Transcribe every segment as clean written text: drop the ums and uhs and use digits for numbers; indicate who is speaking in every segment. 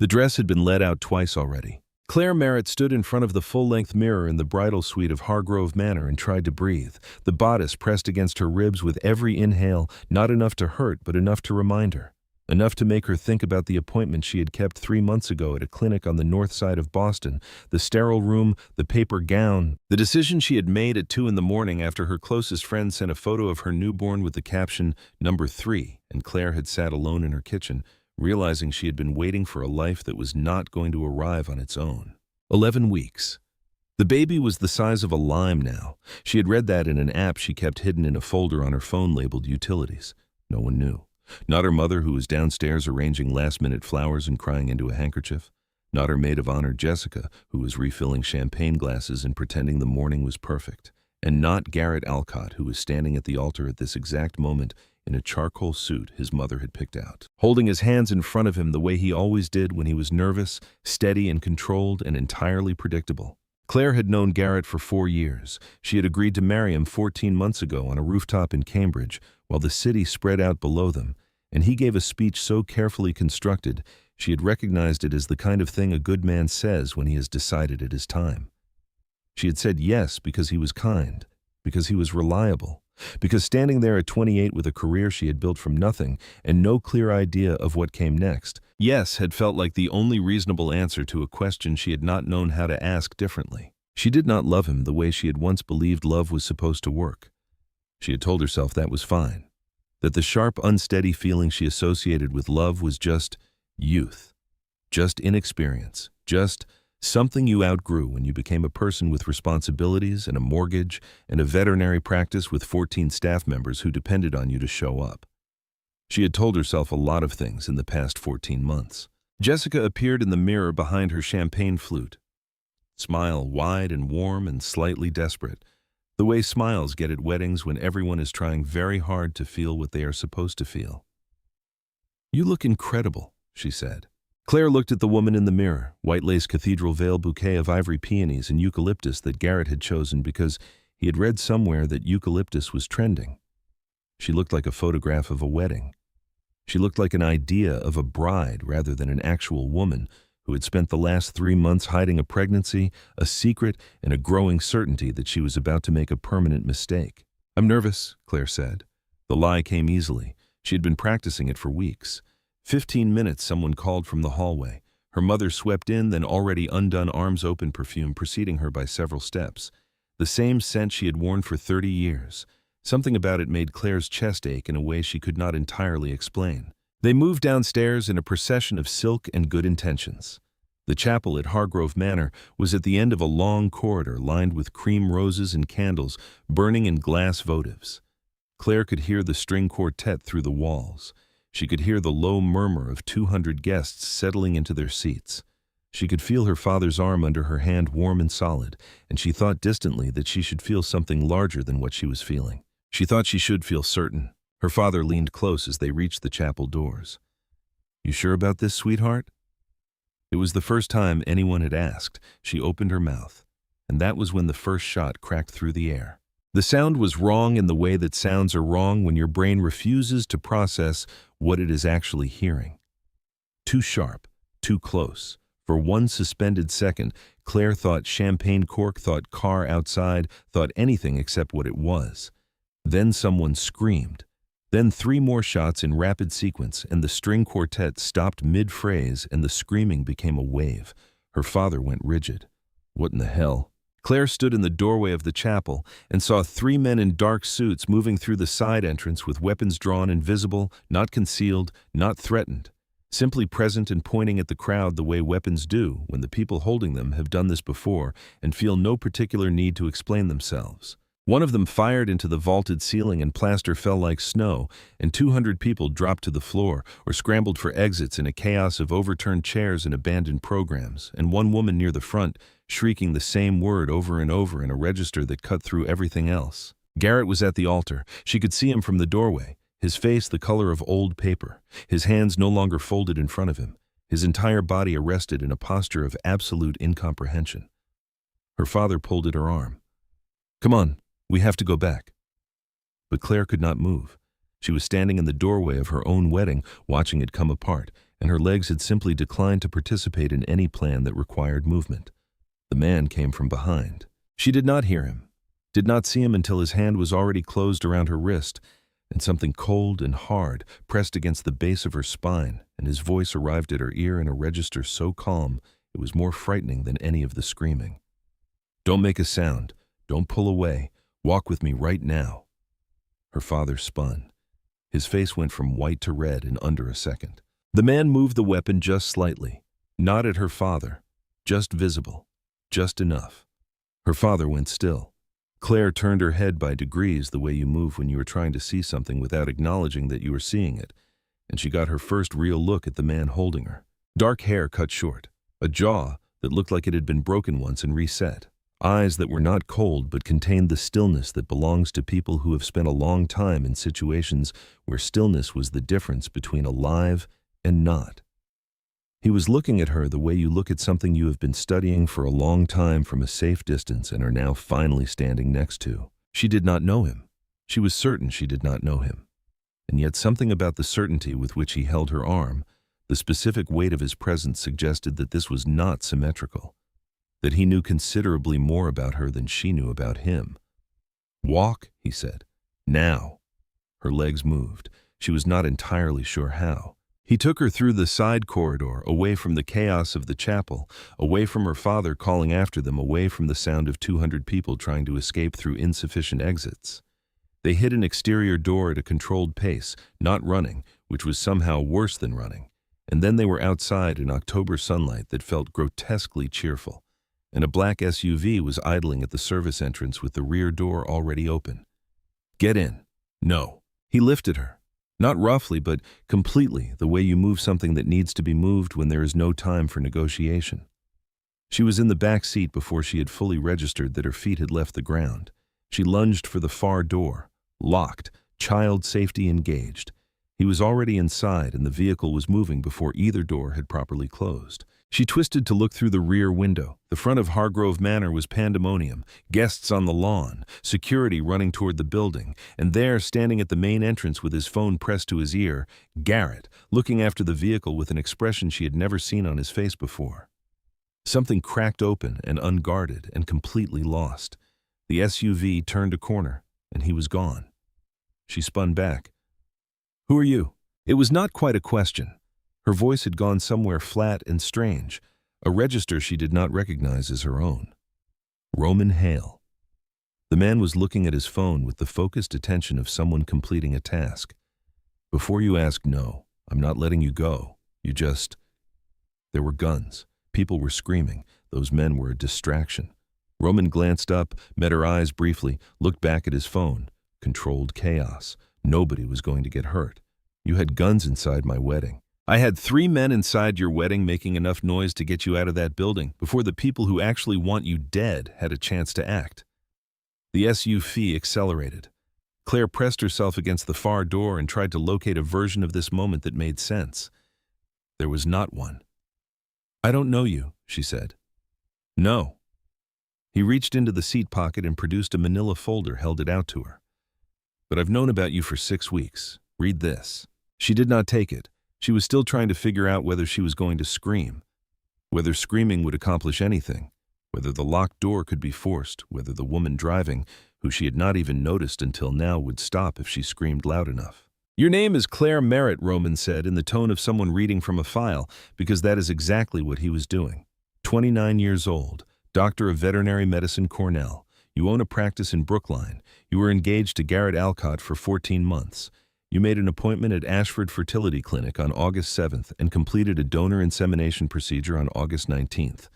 Speaker 1: The dress had been let out twice already. Claire Merritt stood in front of the full-length mirror in the bridal suite of Hargrove Manor and tried to breathe, the bodice pressed against her ribs with every inhale, not enough to hurt but enough to remind her. Enough to make her think about the appointment she had kept 3 months ago at a clinic on the north side of Boston, the sterile room, the paper gown, the decision she had made at 2 in the morning after her closest friend sent a photo of her newborn with the caption, "Number 3, and Claire had sat alone in her kitchen, realizing she had been waiting for a life that was not going to arrive on its own. 11 weeks. The baby was the size of a lime now. She had read that in an app she kept hidden in a folder on her phone labeled Utilities. No one knew. Not her mother, who was downstairs arranging last-minute flowers and crying into a handkerchief. Not her maid of honor, Jessica, who was refilling champagne glasses and pretending the morning was perfect. And not Garrett Alcott, who was standing at the altar at this exact moment in a charcoal suit his mother had picked out, holding his hands in front of him the way he always did when he was nervous, steady and controlled and entirely predictable. Claire had known Garrett for 4 years. She had agreed to marry him 14 months ago on a rooftop in Cambridge, while the city spread out below them, and he gave a speech so carefully constructed she had recognized it as the kind of thing a good man says when he has decided it is time. She had said yes because he was kind, because he was reliable, because standing there at 28 with a career she had built from nothing and no clear idea of what came next, yes had felt like the only reasonable answer to a question she had not known how to ask differently. She did not love him the way she had once believed love was supposed to work. She had told herself that was fine, that the sharp, unsteady feeling she associated with love was just youth, just inexperience, just something you outgrew when you became a person with responsibilities and a mortgage and a veterinary practice with 14 staff members who depended on you to show up. She had told herself a lot of things in the past 14 months. Jessica appeared in the mirror behind her champagne flute. Smile wide and warm and slightly desperate, the way smiles get at weddings when everyone is trying very hard to feel what they are supposed to feel. "You look incredible," she said. Claire looked at the woman in the mirror, white lace cathedral veil bouquet of ivory peonies and eucalyptus that Garrett had chosen because he had read somewhere that eucalyptus was trending. She looked like a photograph of a wedding. She looked like an idea of a bride rather than an actual woman who had spent the last 3 months hiding a pregnancy, a secret, and a growing certainty that she was about to make a permanent mistake. "I'm nervous," Claire said. The lie came easily. She had been practicing it for weeks. 15 minutes someone called from the hallway. Her mother swept in, then already undone arms open perfume preceding her by several steps. The same scent she had worn for 30 years. Something about it made Claire's chest ache in a way she could not entirely explain. They moved downstairs in a procession of silk and good intentions. The chapel at Hargrove Manor was at the end of a long corridor lined with cream roses and candles burning in glass votives. Claire could hear the string quartet through the walls. She could hear the low murmur of 200 guests settling into their seats. She could feel her father's arm under her hand warm and solid, and she thought distantly that she should feel something larger than what she was feeling. She thought she should feel certain. Her father leaned close as they reached the chapel doors. "You sure about this, sweetheart?" It was the first time anyone had asked. She opened her mouth, and that was when the first shot cracked through the air. The sound was wrong in the way that sounds are wrong when your brain refuses to process what it is actually hearing. Too sharp, too close. For one suspended second, Claire thought champagne cork, thought car outside, thought anything except what it was. Then someone screamed. Then 3 more shots in rapid sequence, and the string quartet stopped mid-phrase and the screaming became a wave. Her father went rigid. What in the hell? Claire stood in the doorway of the chapel and saw 3 men in dark suits moving through the side entrance with weapons drawn and visible, not concealed, not threatened, simply present and pointing at the crowd the way weapons do when the people holding them have done this before and feel no particular need to explain themselves. One of them fired into the vaulted ceiling and plaster fell like snow, and 200 people dropped to the floor or scrambled for exits in a chaos of overturned chairs and abandoned programs, and one woman near the front shrieking the same word over and over in a register that cut through everything else. Garrett was at the altar. She could see him from the doorway, his face the color of old paper, his hands no longer folded in front of him, his entire body arrested in a posture of absolute incomprehension. Her father pulled at her arm. "Come on. We have to go back." But Claire could not move. She was standing in the doorway of her own wedding, watching it come apart, and her legs had simply declined to participate in any plan that required movement. The man came from behind. She did not hear him, did not see him until his hand was already closed around her wrist, and something cold and hard pressed against the base of her spine, and his voice arrived at her ear in a register so calm it was more frightening than any of the screaming. "Don't make a sound. Don't pull away. Walk with me right now." Her father spun. His face went from white to red in under a second. The man moved the weapon just slightly, not at her father, just visible, just enough. Her father went still. Claire turned her head by degrees the way you move when you are trying to see something without acknowledging that you are seeing it, and she got her first real look at the man holding her. Dark hair cut short, a jaw that looked like it had been broken once and reset, eyes that were not cold but contained the stillness that belongs to people who have spent a long time in situations where stillness was the difference between alive and not. He was looking at her the way you look at something you have been studying for a long time from a safe distance and are now finally standing next to. She did not know him. She was certain she did not know him. And yet something about the certainty with which he held her arm, the specific weight of his presence suggested that this was not symmetrical, that he knew considerably more about her than she knew about him. "Walk," he said. "Now." Her legs moved. She was not entirely sure how. He took her through the side corridor, away from the chaos of the chapel, away from her father calling after them, away from the sound of 200 people trying to escape through insufficient exits. They hit an exterior door at a controlled pace, not running, which was somehow worse than running. And then they were outside in October sunlight that felt grotesquely cheerful, and a black SUV was idling at the service entrance with the rear door already open. "Get in." "No." He lifted her. Not roughly, but completely, the way you move something that needs to be moved when there is no time for negotiation. She was in the back seat before she had fully registered that her feet had left the ground. She lunged for the far door, locked, child safety engaged. He was already inside and the vehicle was moving before either door had properly closed. She twisted to look through the rear window. The front of Hargrove Manor was pandemonium, guests on the lawn, security running toward the building, and there, standing at the main entrance with his phone pressed to his ear, Garrett, looking after the vehicle with an expression she had never seen on his face before. Something cracked open and unguarded and completely lost. The SUV turned a corner, and he was gone. She spun back. "Who are you?" It was not quite a question. Her voice had gone somewhere flat and strange, a register she did not recognize as her own. "Roman Hale." The man was looking at his phone with the focused attention of someone completing a task. "Before you ask, no, I'm not letting you go. You just..." There were guns. People were screaming. Those men were a distraction. Roman glanced up, met her eyes briefly, looked back at his phone. Controlled chaos. Nobody was going to get hurt. "You had guns inside my wedding." "I had 3 men inside your wedding making enough noise to get you out of that building before the people who actually want you dead had a chance to act." The SUV accelerated. Claire pressed herself against the far door and tried to locate a version of this moment that made sense. There was not one. "I don't know you," she said. "No." He reached into the seat pocket and produced a manila folder, held it out to her. "But I've known about you for 6 weeks. Read this." She did not take it. She was still trying to figure out whether she was going to scream, whether screaming would accomplish anything, whether the locked door could be forced, whether the woman driving, who she had not even noticed until now, would stop if she screamed loud enough. "Your name is Claire Merritt," Roman said in the tone of someone reading from a file, because that is exactly what he was doing. 29 years old, doctor of veterinary medicine, Cornell. You own a practice in Brookline. You were engaged to Garrett Alcott for 14 months. You made an appointment at Ashford Fertility Clinic on August 7th and completed a donor insemination procedure on August 19th.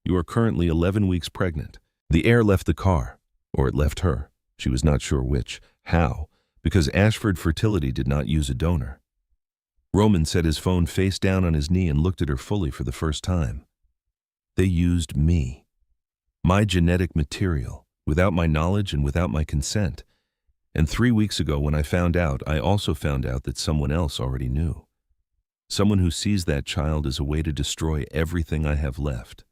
Speaker 1: You are currently 11 weeks pregnant. The air left the car, or it left her. She was not sure which. How? Because Ashford Fertility did not use a donor. Roman set his phone face down on his knee and looked at her fully for the first time. They used me. My genetic material, without my knowledge and without my consent. And 3 weeks ago when I found out, I also found out that someone else already knew. Someone who sees that child as a way to destroy everything I have left.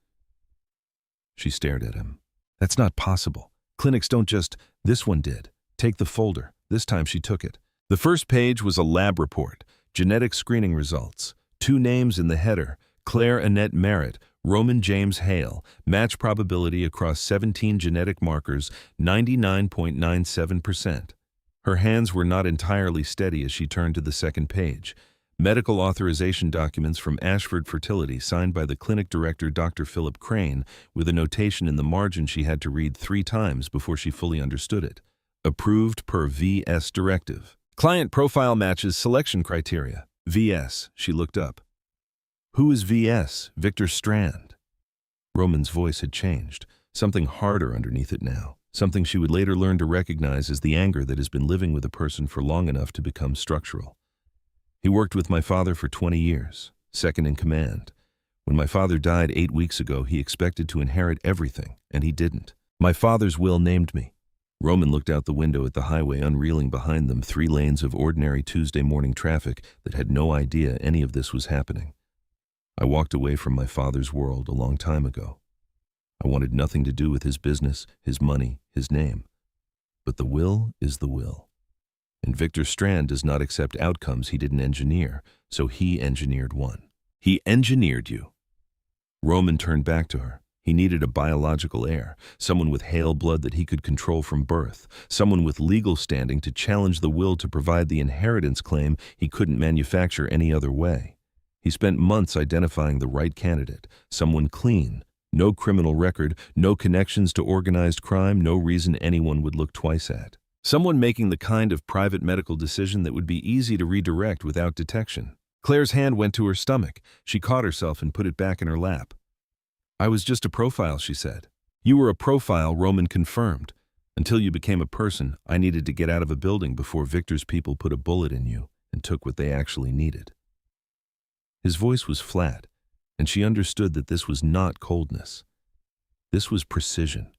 Speaker 1: She stared at him. "That's not possible. Clinics don't just..." "This one did. Take the folder." This time she took it. The first page was a lab report, genetic screening results. Two names in the header: Claire Annette Merritt, Roman James Hale, match probability across 17 genetic markers, 99.97%. Her hands were not entirely steady as she turned to the second page. Medical authorization documents from Ashford Fertility signed by the clinic director Dr. Philip Crane, with a notation in the margin she had to read 3 times before she fully understood it. Approved per VS directive. Client profile matches selection criteria. VS, she looked up. Who is VS? Victor Strand. Roman's voice had changed, something harder underneath it now, something she would later learn to recognize as the anger that has been living with a person for long enough to become structural. He worked with my father for 20 years, second in command. When my father died 8 weeks ago, he expected to inherit everything, and he didn't. My father's will named me. Roman looked out the window at the highway unreeling behind them, 3 lanes of ordinary Tuesday morning traffic that had no idea any of this was happening. I walked away from my father's world a long time ago. I wanted nothing to do with his business, his money, his name. But the will is the will. And Victor Strand does not accept outcomes he didn't engineer, so he engineered one. He engineered you. Roman turned back to her. He needed a biological heir, someone with Hale blood that he could control from birth, someone with legal standing to challenge the will to provide the inheritance claim he couldn't manufacture any other way. He spent months identifying the right candidate, someone clean, no criminal record, no connections to organized crime, no reason anyone would look twice at. Someone making the kind of private medical decision that would be easy to redirect without detection. Claire's hand went to her stomach. She caught herself and put it back in her lap. I was just a profile, she said. You were a profile, Roman confirmed. Until you became a person, I needed to get out of a building before Victor's people put a bullet in you and took what they actually needed. His voice was flat, and she understood that this was not coldness. This was precision.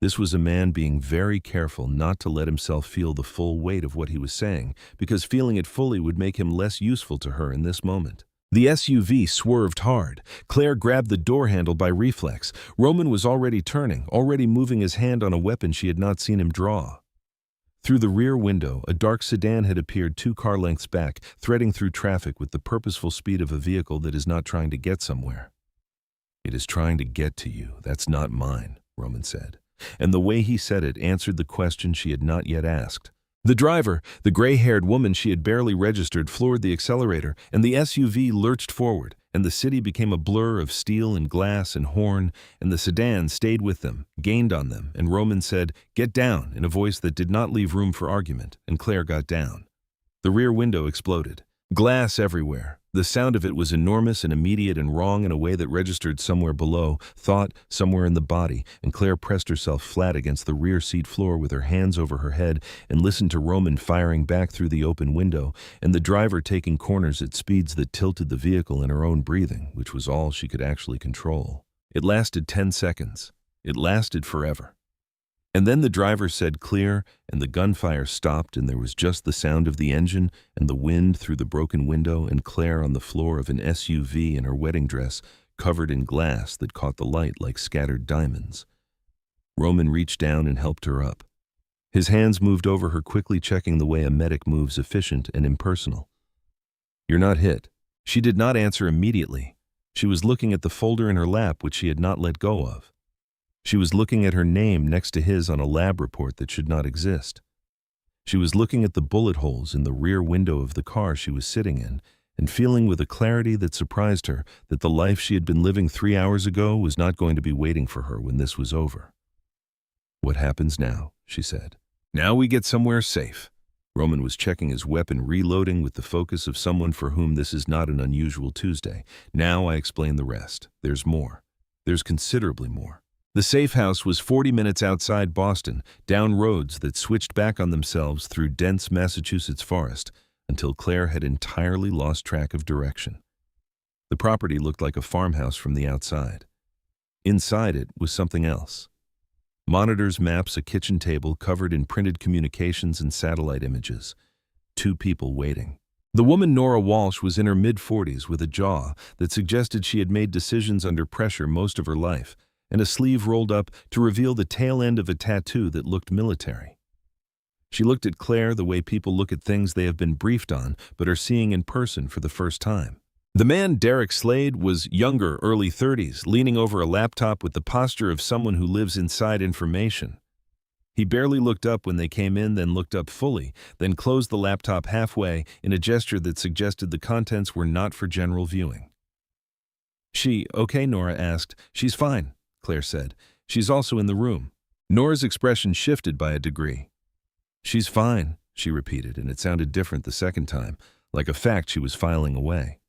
Speaker 1: This was a man being very careful not to let himself feel the full weight of what he was saying, because feeling it fully would make him less useful to her in this moment. The SUV swerved hard. Claire grabbed the door handle by reflex. Roman was already turning, already moving his hand on a weapon she had not seen him draw. Through the rear window, a dark sedan had appeared 2 car lengths back, threading through traffic with the purposeful speed of a vehicle that is not trying to get somewhere. It is trying to get to you. That's not mine, Roman said. And the way he said it answered the question she had not yet asked. The driver, the gray-haired woman she had barely registered, floored the accelerator, and the SUV lurched forward, and the city became a blur of steel and glass and horn, and the sedan stayed with them, gained on them, and Roman said, "Get down," in a voice that did not leave room for argument, and Claire got down. The rear window exploded. Glass everywhere. The sound of it was enormous and immediate and wrong in a way that registered somewhere below, thought somewhere in the body, and Claire pressed herself flat against the rear seat floor with her hands over her head and listened to Roman firing back through the open window and the driver taking corners at speeds that tilted the vehicle in her own breathing, which was all she could actually control. It lasted 10 seconds. It lasted forever. And then the driver said clear, and the gunfire stopped, and there was just the sound of the engine and the wind through the broken window and Claire on the floor of an SUV in her wedding dress, covered in glass that caught the light like scattered diamonds. Roman reached down and helped her up. His hands moved over her, quickly checking the way a medic moves, efficient and impersonal. "You're not hit." She did not answer immediately. She was looking at the folder in her lap, which she had not let go of. She was looking at her name next to his on a lab report that should not exist. She was looking at the bullet holes in the rear window of the car she was sitting in, and feeling with a clarity that surprised her that the life she had been living 3 hours ago was not going to be waiting for her when this was over. "What happens now?" she said. "Now we get somewhere safe." Roman was checking his weapon, reloading with the focus of someone for whom this is not an unusual Tuesday. "Now I explain the rest. There's more. There's considerably more." The safe house was 40 minutes outside Boston, down roads that switched back on themselves through dense Massachusetts forest, until Claire had entirely lost track of direction. The property looked like a farmhouse from the outside. Inside it was something else. Monitors, maps, a kitchen table covered in printed communications and satellite images. 2 people waiting. The woman Nora Walsh was in her mid-40s with a jaw that suggested she had made decisions under pressure most of her life, and a sleeve rolled up to reveal the tail end of a tattoo that looked military. She looked at Claire the way people look at things they have been briefed on but are seeing in person for the first time. The man, Derek Slade, was younger, early 30s, leaning over a laptop with the posture of someone who lives inside information. He barely looked up when they came in, then looked up fully, then closed the laptop halfway in a gesture that suggested the contents were not for general viewing. "She okay?" Nora asked. "She's fine," Claire said. "She's also in the room." Nora's expression shifted by a degree. "She's fine," she repeated, and it sounded different the second time, like a fact she was filing away.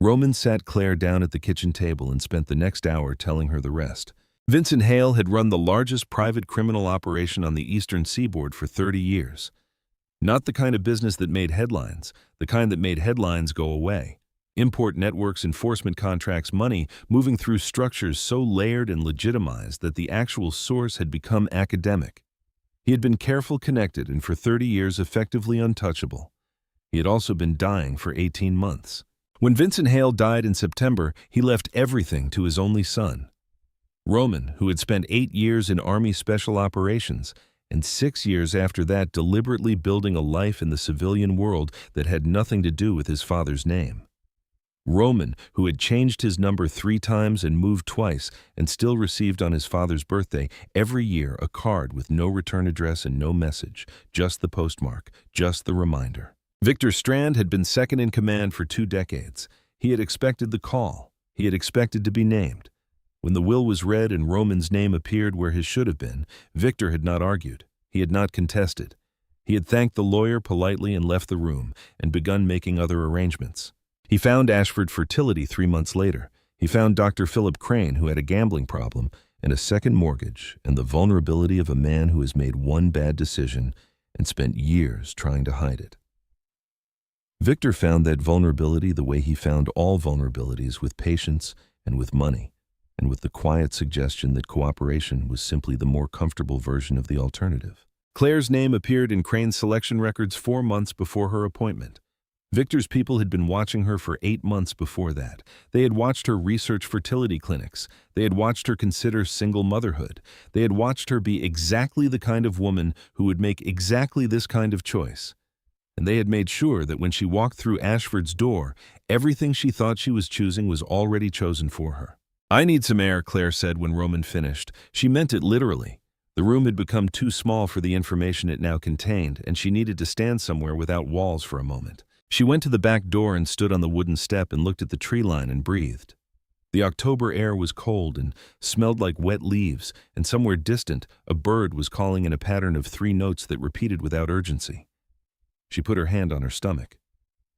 Speaker 1: Roman sat Claire down at the kitchen table and spent the next hour telling her the rest. Vincent Hale had run the largest private criminal operation on the eastern seaboard for 30 years. Not the kind of business that made headlines, the kind that made headlines go away. Import networks, enforcement contracts, money moving through structures so layered and legitimized that the actual source had become academic. He had been careful, connected, and for 30 years effectively untouchable. He had also been dying for 18 months. When Vincent Hale died in September, he left everything to his only son. Roman, who had spent 8 years in Army Special Operations, and 6 years after that deliberately building a life in the civilian world that had nothing to do with his father's name. Roman, who had changed his number 3 times and moved twice, and still received on his father's birthday every year a card with no return address and no message, just the postmark, just the reminder. Victor Strand had been second in command for 2 decades. He had expected the call. He had expected to be named. When the will was read and Roman's name appeared where his should have been, Victor had not argued. He had not contested. He had thanked the lawyer politely and left the room, and begun making other arrangements. He found Ashford Fertility 3 months later. He found Dr. Philip Crane, who had a gambling problem and a second mortgage, and the vulnerability of a man who has made one bad decision and spent years trying to hide it. Victor found that vulnerability the way he found all vulnerabilities, with patience and with money, and with the quiet suggestion that cooperation was simply the more comfortable version of the alternative. Claire's name appeared in Crane's selection records 4 months before her appointment. Victor's people had been watching her for 8 months before that. They had watched her research fertility clinics. They had watched her consider single motherhood. They had watched her be exactly the kind of woman who would make exactly this kind of choice. And they had made sure that when she walked through Ashford's door, everything she thought she was choosing was already chosen for her. "I need some air," Claire said when Roman finished. She meant it literally. The room had become too small for the information it now contained, and she needed to stand somewhere without walls for a moment. She went to the back door and stood on the wooden step and looked at the tree line and breathed. The October air was cold and smelled like wet leaves, and somewhere distant, a bird was calling in a pattern of 3 notes that repeated without urgency. She put her hand on her stomach.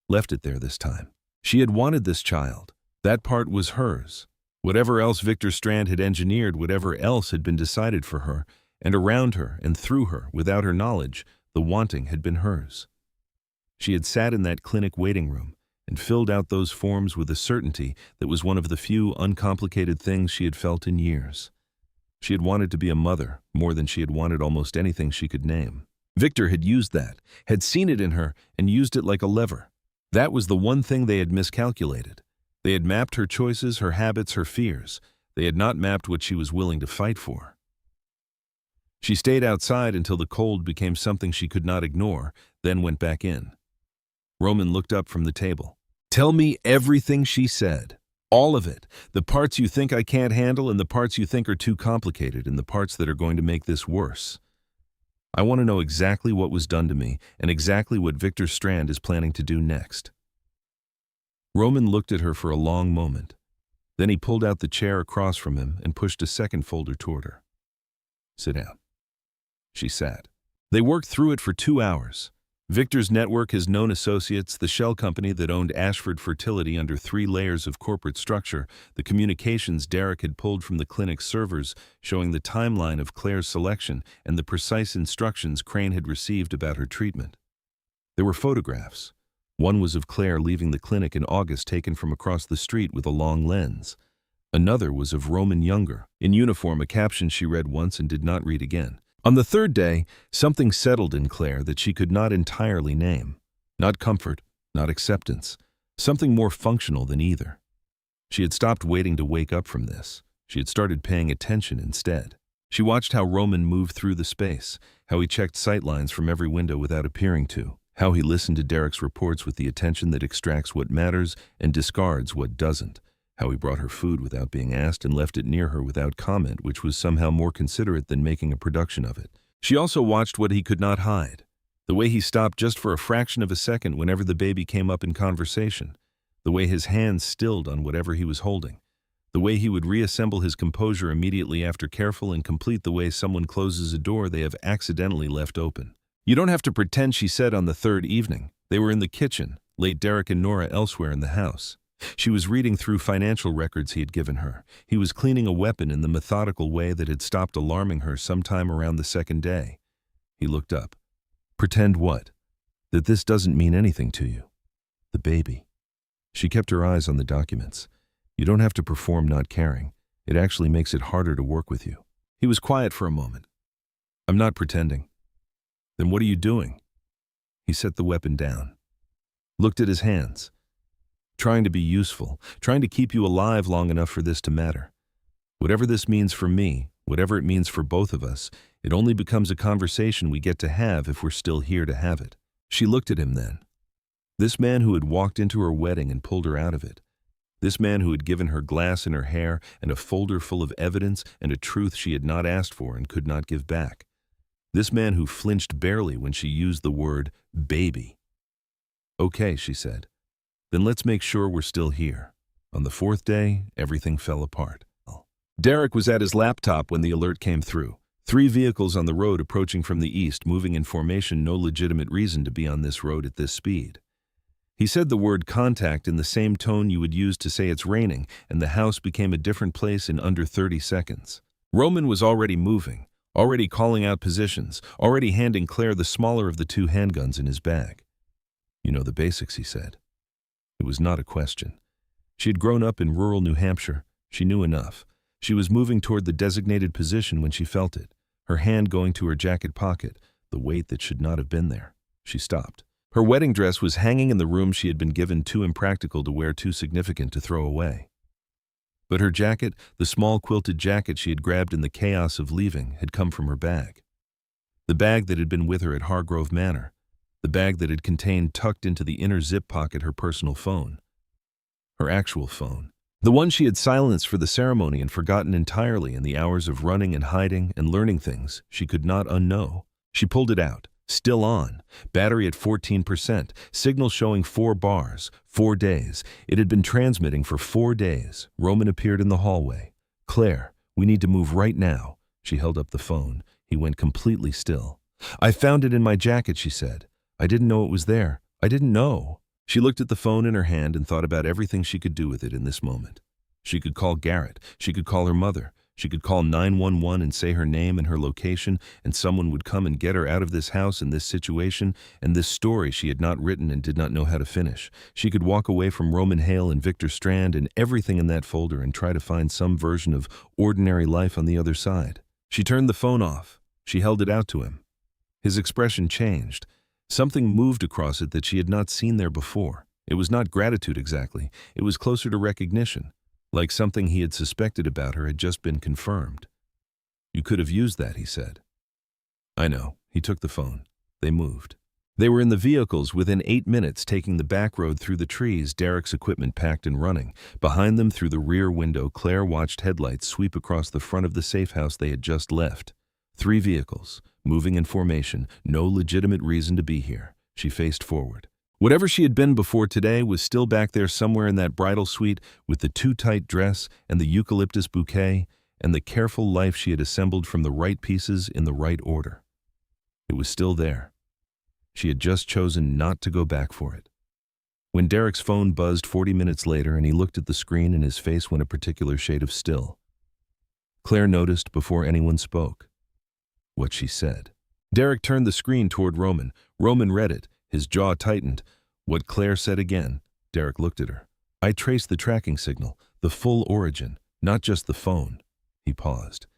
Speaker 1: Left it there this time. She had wanted this child. That part was hers. Whatever else Victor Strand had engineered, whatever else had been decided for her, and around her and through her, without her knowledge, the wanting had been hers. She had sat in that clinic waiting room and filled out those forms with a certainty that was one of the few uncomplicated things she had felt in years. She had wanted to be a mother more than she had wanted almost anything she could name. Victor had used that, had seen it in her, and used it like a lever. That was the one thing they had miscalculated. They had mapped her choices, her habits, her fears. They had not mapped what she was willing to fight for. She stayed outside until the cold became something she could not ignore, then went back in. Roman looked up from the table. "Tell me everything," she said. "All of it. The parts you think I can't handle, and the parts you think are too complicated, and the parts that are going to make this worse. I want to know exactly what was done to me, and exactly what Victor Strand is planning to do next." Roman looked at her for a long moment. Then he pulled out the chair across from him and pushed a second folder toward her. "Sit down." She sat. They worked through it for 2 hours. Victor's network, his known associates, the shell company that owned Ashford Fertility under 3 layers of corporate structure, the communications Derek had pulled from the clinic's servers showing the timeline of Claire's selection and the precise instructions Crane had received about her treatment. There were photographs. One was of Claire leaving the clinic in August, taken from across the street with a long lens. Another was of Roman younger, in uniform, a caption she read once and did not read again. On the 3rd day, something settled in Claire that she could not entirely name. Not comfort, not acceptance. Something more functional than either. She had stopped waiting to wake up from this. She had started paying attention instead. She watched how Roman moved through the space, how he checked sightlines from every window without appearing to. How he listened to Derek's reports with the attention that extracts what matters and discards what doesn't. How he brought her food without being asked and left it near her without comment, which was somehow more considerate than making a production of it. She also watched what he could not hide. The way he stopped just for a fraction of a second whenever the baby came up in conversation. The way his hands stilled on whatever he was holding. The way he would reassemble his composure immediately after careful and complete the way someone closes a door they have accidentally left open. "You don't have to pretend," she said on the third evening. They were in the kitchen, late Derek and Nora elsewhere in the house. She was reading through financial records he had given her. He was cleaning a weapon in the methodical way that had stopped alarming her sometime around the second day. He looked up. "Pretend what?" "That this doesn't mean anything to you." "The baby." She kept her eyes on the documents. "You don't have to perform not caring. It actually makes it harder to work with you." He was quiet for a moment. "I'm not pretending." "Then what are you doing?" He set the weapon down. Looked at his hands. "Trying to be useful, trying to keep you alive long enough for this to matter. Whatever this means for me, whatever it means for both of us, it only becomes a conversation we get to have if we're still here to have it." She looked at him then. This man who had walked into her wedding and pulled her out of it. This man who had given her glass in her hair and a folder full of evidence and a truth she had not asked for and could not give back. This man who flinched barely when she used the word baby. "Okay," she said. "Then let's make sure we're still here." On the fourth day, everything fell apart. Derek was at his laptop when the alert came through. 3 vehicles on the road approaching from the east, moving in formation, no legitimate reason to be on this road at this speed. He said the word contact in the same tone you would use to say it's raining, and the house became a different place in under 30 seconds. Roman was already moving, already calling out positions, already handing Claire the smaller of the 2 handguns in his bag. "You know the basics," he said. It was not a question. She had grown up in rural New Hampshire. She knew enough. She was moving toward the designated position when she felt it, her hand going to her jacket pocket, the weight that should not have been there. She stopped. Her wedding dress was hanging in the room she had been given, too impractical to wear, too significant to throw away. But her jacket, the small quilted jacket she had grabbed in the chaos of leaving, had come from her bag. The bag that had been with her at Hargrove Manor. The bag that had contained, tucked into the inner zip pocket, her personal phone. Her actual phone. The one she had silenced for the ceremony and forgotten entirely in the hours of running and hiding and learning things she could not unknow. She pulled it out. Still on. Battery at 14%. Signal showing 4 bars. 4 days. It had been transmitting for 4 days. Roman appeared in the hallway. "Claire, we need to move right now." She held up the phone. He went completely still. "I found it in my jacket," she said. "I didn't know it was there. I didn't know." She looked at the phone in her hand and thought about everything she could do with it in this moment. She could call Garrett. She could call her mother. She could call 911 and say her name and her location, and someone would come and get her out of this house and this situation and this story she had not written and did not know how to finish. She could walk away from Roman Hale and Victor Strand and everything in that folder and try to find some version of ordinary life on the other side. She turned the phone off. She held it out to him. His expression changed. Something moved across it that she had not seen there before. It was not gratitude exactly. It was closer to recognition. Like something he had suspected about her had just been confirmed. "You could have used that," he said. "I know." He took the phone. They moved. They were in the vehicles within 8 minutes, taking the back road through the trees, Derek's equipment packed and running. Behind them, through the rear window, Claire watched headlights sweep across the front of the safe house they had just left. 3 vehicles, moving in formation, no legitimate reason to be here. She faced forward. Whatever she had been before today was still back there somewhere in that bridal suite, with the too tight dress and the eucalyptus bouquet and the careful life she had assembled from the right pieces in the right order. It was still there. She had just chosen not to go back for it. When Derek's phone buzzed 40 minutes later and he looked at the screen and his face went a particular shade of still, Claire noticed before anyone spoke what she said. Derek turned the screen toward Roman. Roman read it. His jaw tightened. What Claire said again. Derek looked at her. "I traced the tracking signal, the full origin, not just the phone." He paused.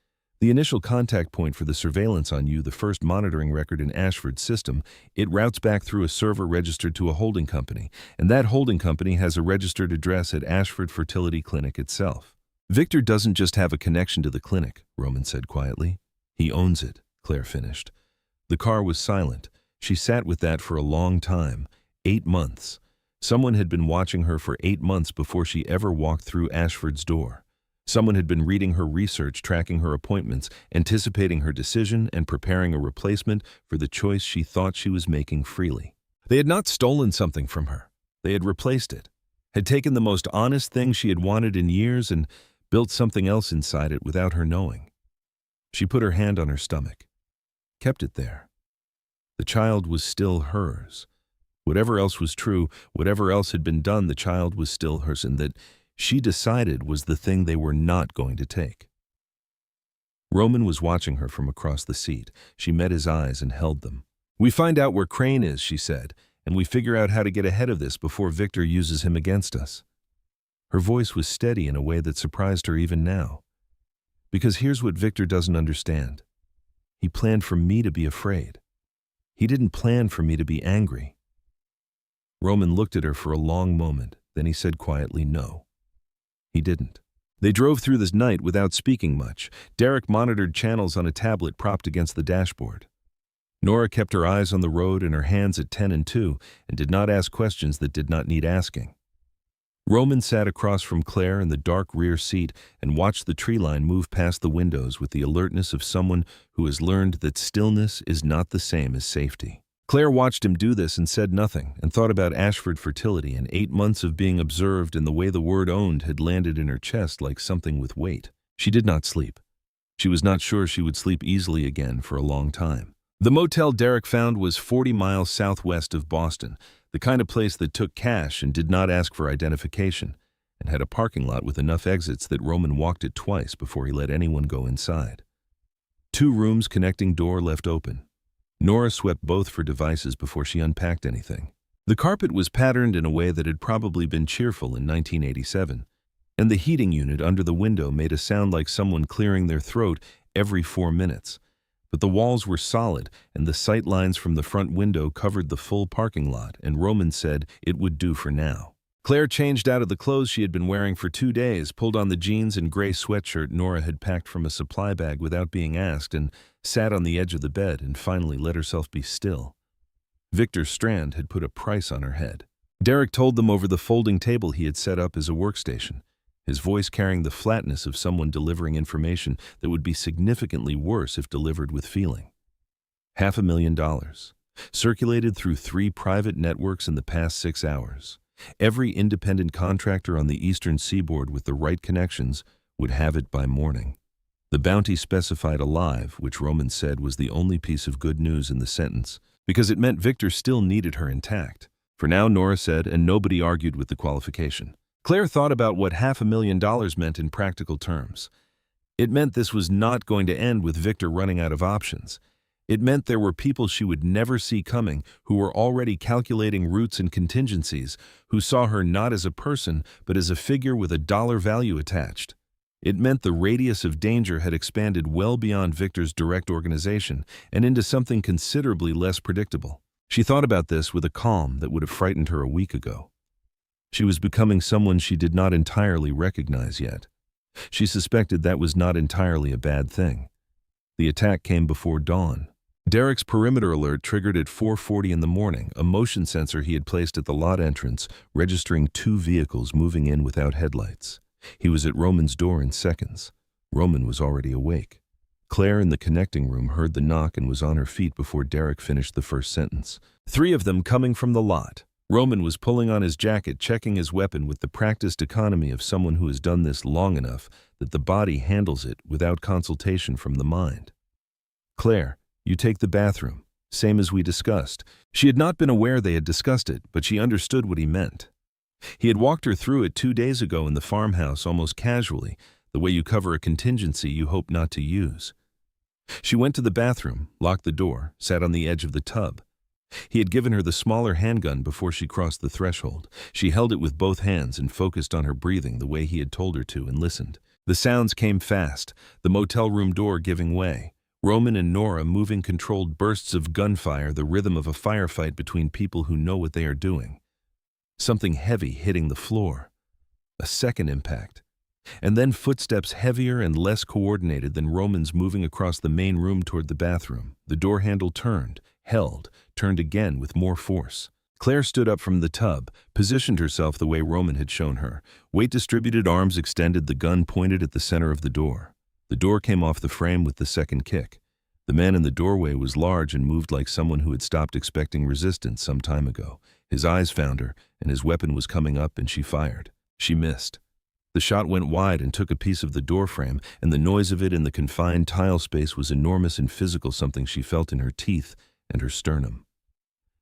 Speaker 1: "The initial contact point for the surveillance on you, the first monitoring record in Ashford's system, it routes back through a server registered to a holding company, and that holding company has a registered address at Ashford Fertility Clinic itself. Victor doesn't just have a connection to the clinic," Roman said quietly. "He owns it," Claire finished. The car was silent. She sat with that for a long time, 8 months. Someone had been watching her for 8 months before she ever walked through Ashford's door. Someone had been reading her research, tracking her appointments, anticipating her decision, and preparing a replacement for the choice she thought she was making freely. They had not stolen something from her. They had replaced it, had taken the most honest thing she had wanted in years and built something else inside it without her knowing. She put her hand on her stomach, kept it there. The child was still hers. Whatever else was true, whatever else had been done, the child was still hers, and that she decided was the thing they were not going to take. Roman was watching her from across the seat. She met his eyes and held them. "We find out where Crane is," she said, "and we figure out how to get ahead of this before Victor uses him against us." Her voice was steady in a way that surprised her even now. "Because here's what Victor doesn't understand. He planned for me to be afraid. He didn't plan for me to be angry." Roman looked at her for a long moment, then he said quietly, "No, he didn't." They drove through this night without speaking much. Derek monitored channels on a tablet propped against the dashboard. Nora kept her eyes on the road and her hands at 10 and 2 and did not ask questions that did not need asking. Roman sat across from Claire in the dark rear seat and watched the tree line move past the windows with the alertness of someone who has learned that stillness is not the same as safety. Claire watched him do this and said nothing, and thought about Ashford fertility and 8 months of being observed, and the way the word owned had landed in her chest like something with weight. She did not sleep. She was not sure she would sleep easily again for a long time. The motel Derek found was 40 miles southwest of Boston, the kind of place that took cash and did not ask for identification, and had a parking lot with enough exits that Roman walked it twice before he let anyone go inside. 2 rooms connecting door left open. Nora swept both for devices before she unpacked anything. The carpet was patterned in a way that had probably been cheerful in 1987, and the heating unit under the window made a sound like someone clearing their throat every 4 minutes. But the walls were solid, and the sight lines from the front window covered the full parking lot, and Roman said it would do for now. Claire changed out of the clothes she had been wearing for 2 days, pulled on the jeans and gray sweatshirt Nora had packed from a supply bag without being asked, and sat on the edge of the bed and finally let herself be still. Victor Strand had put a price on her head. Derek told them over the folding table he had set up as a workstation, his voice carrying the flatness of someone delivering information that would be significantly worse if delivered with feeling. $500,000, circulated through 3 private networks in the past 6 hours. Every independent contractor on the eastern seaboard with the right connections would have it by morning. The bounty specified alive, which Roman said was the only piece of good news in the sentence, because it meant Victor still needed her intact. For now, Nora said, and nobody argued with the qualification. Claire thought about what $500,000 meant in practical terms. It meant this was not going to end with Victor running out of options. It meant there were people she would never see coming who were already calculating routes and contingencies, who saw her not as a person but as a figure with a dollar value attached. It meant the radius of danger had expanded well beyond Victor's direct organization and into something considerably less predictable. She thought about this with a calm that would have frightened her a week ago. She was becoming someone she did not entirely recognize yet. She suspected that was not entirely a bad thing. The attack came before dawn. Derek's perimeter alert triggered at 4:40 in the morning, a motion sensor he had placed at the lot entrance, registering 2 vehicles moving in without headlights. He was at Roman's door in seconds. Roman was already awake. Claire in the connecting room heard the knock and was on her feet before Derek finished the first sentence. 3 of them coming from the lot. Roman was pulling on his jacket, checking his weapon with the practiced economy of someone who has done this long enough that the body handles it without consultation from the mind. "Claire, you take the bathroom, same as we discussed." She had not been aware they had discussed it, but she understood what he meant. He had walked her through it 2 days ago in the farmhouse almost casually, the way you cover a contingency you hope not to use. She went to the bathroom, locked the door, sat on the edge of the tub. He had given her the smaller handgun before she crossed the threshold. She held it with both hands and focused on her breathing the way he had told her to and listened. The sounds came fast, the motel room door giving way. Roman and Nora moving controlled bursts of gunfire, the rhythm of a firefight between people who know what they are doing. Something heavy hitting the floor. A second impact. And then footsteps heavier and less coordinated than Roman's moving across the main room toward the bathroom. The door handle turned, held, turned again with more force. Claire stood up from the tub, positioned herself the way Roman had shown her. Weight distributed, arms extended, the gun pointed at the center of the door. The door came off the frame with the second kick. The man in the doorway was large and moved like someone who had stopped expecting resistance some time ago. His eyes found her, and his weapon was coming up, and she fired. She missed. The shot went wide and took a piece of the door frame, and the noise of it in the confined tile space was enormous and physical, something she felt in her teeth and her sternum.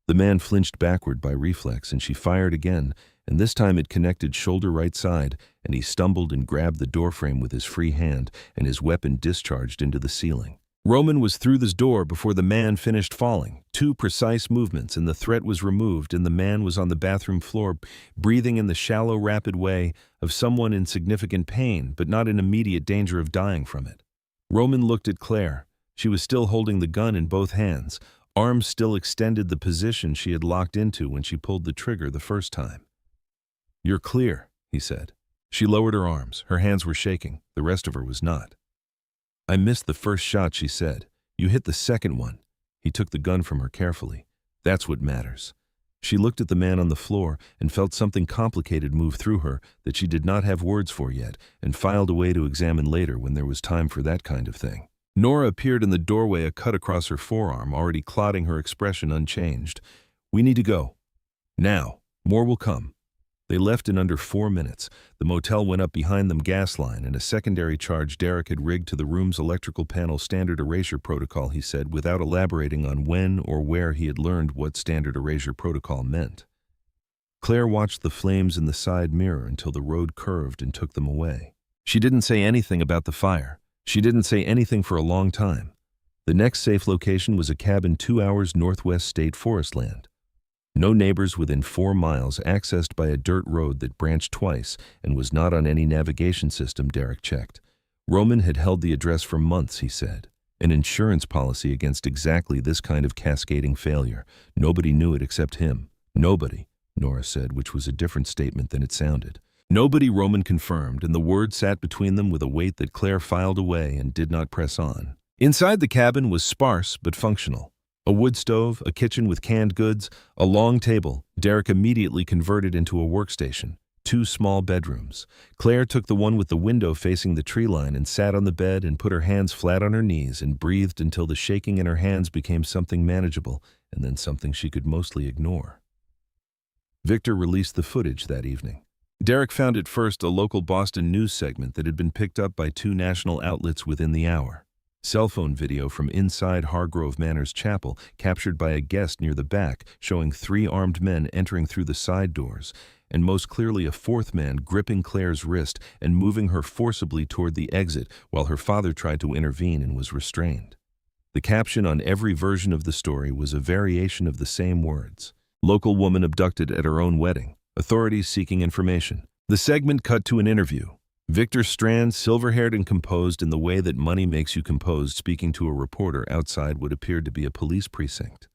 Speaker 1: The man flinched backward by reflex, and she fired again, and this time it connected shoulder right side, and he stumbled and grabbed the doorframe with his free hand, and his weapon discharged into the ceiling. Roman was through the door before the man finished falling. 2 precise movements, and the threat was removed, and the man was on the bathroom floor, breathing in the shallow, rapid way of someone in significant pain, but not in immediate danger of dying from it. Roman looked at Claire. She was still holding the gun in both hands. Arms still extended, the position she had locked into when she pulled the trigger the first time. "You're clear," he said. She lowered her arms. Her hands were shaking. The rest of her was not. "I missed the first shot," she said. "You hit the second one." He took the gun from her carefully. "That's what matters." She looked at the man on the floor and felt something complicated move through her that she did not have words for yet, and filed away to examine later when there was time for that kind of thing. Nora appeared in the doorway, a cut across her forearm, already clotting, her expression unchanged. "We need to go. Now. More will come." They left in under 4 minutes. The motel went up behind them gas line and a secondary charge Derek had rigged to the room's electrical panel. "Standard erasure protocol," he said, without elaborating on when or where he had learned what standard erasure protocol meant. Claire watched the flames in the side mirror until the road curved and took them away. She didn't say anything about the fire. She didn't say anything for a long time. The next safe location was a cabin 2 hours northwest state forest land. No neighbors within 4 miles, accessed by a dirt road that branched twice and was not on any navigation system, Derek checked. Roman had held the address for months, he said. An insurance policy against exactly this kind of cascading failure. Nobody knew it except him. Nobody, Nora said, which was a different statement than it sounded. Nobody, Roman confirmed, and the word sat between them with a weight that Claire filed away and did not press on. Inside the cabin was sparse but functional. A wood stove, a kitchen with canned goods, a long table. Derek immediately converted into a workstation. 2 small bedrooms. Claire took the one with the window facing the tree line and sat on the bed and put her hands flat on her knees and breathed until the shaking in her hands became something manageable and then something she could mostly ignore. Victor released the footage that evening. Derek found it first, a local Boston news segment that had been picked up by 2 national outlets within the hour. Cell phone video from inside Hargrove Manor's chapel, captured by a guest near the back, showing 3 armed men entering through the side doors, and most clearly a 4th man gripping Claire's wrist and moving her forcibly toward the exit while her father tried to intervene and was restrained. The caption on every version of the story was a variation of the same words. "Local woman abducted at her own wedding. Authorities seeking information." The segment cut to an interview. Victor Strand, silver-haired and composed in the way that money makes you composed, speaking to a reporter outside what appeared to be a police precinct.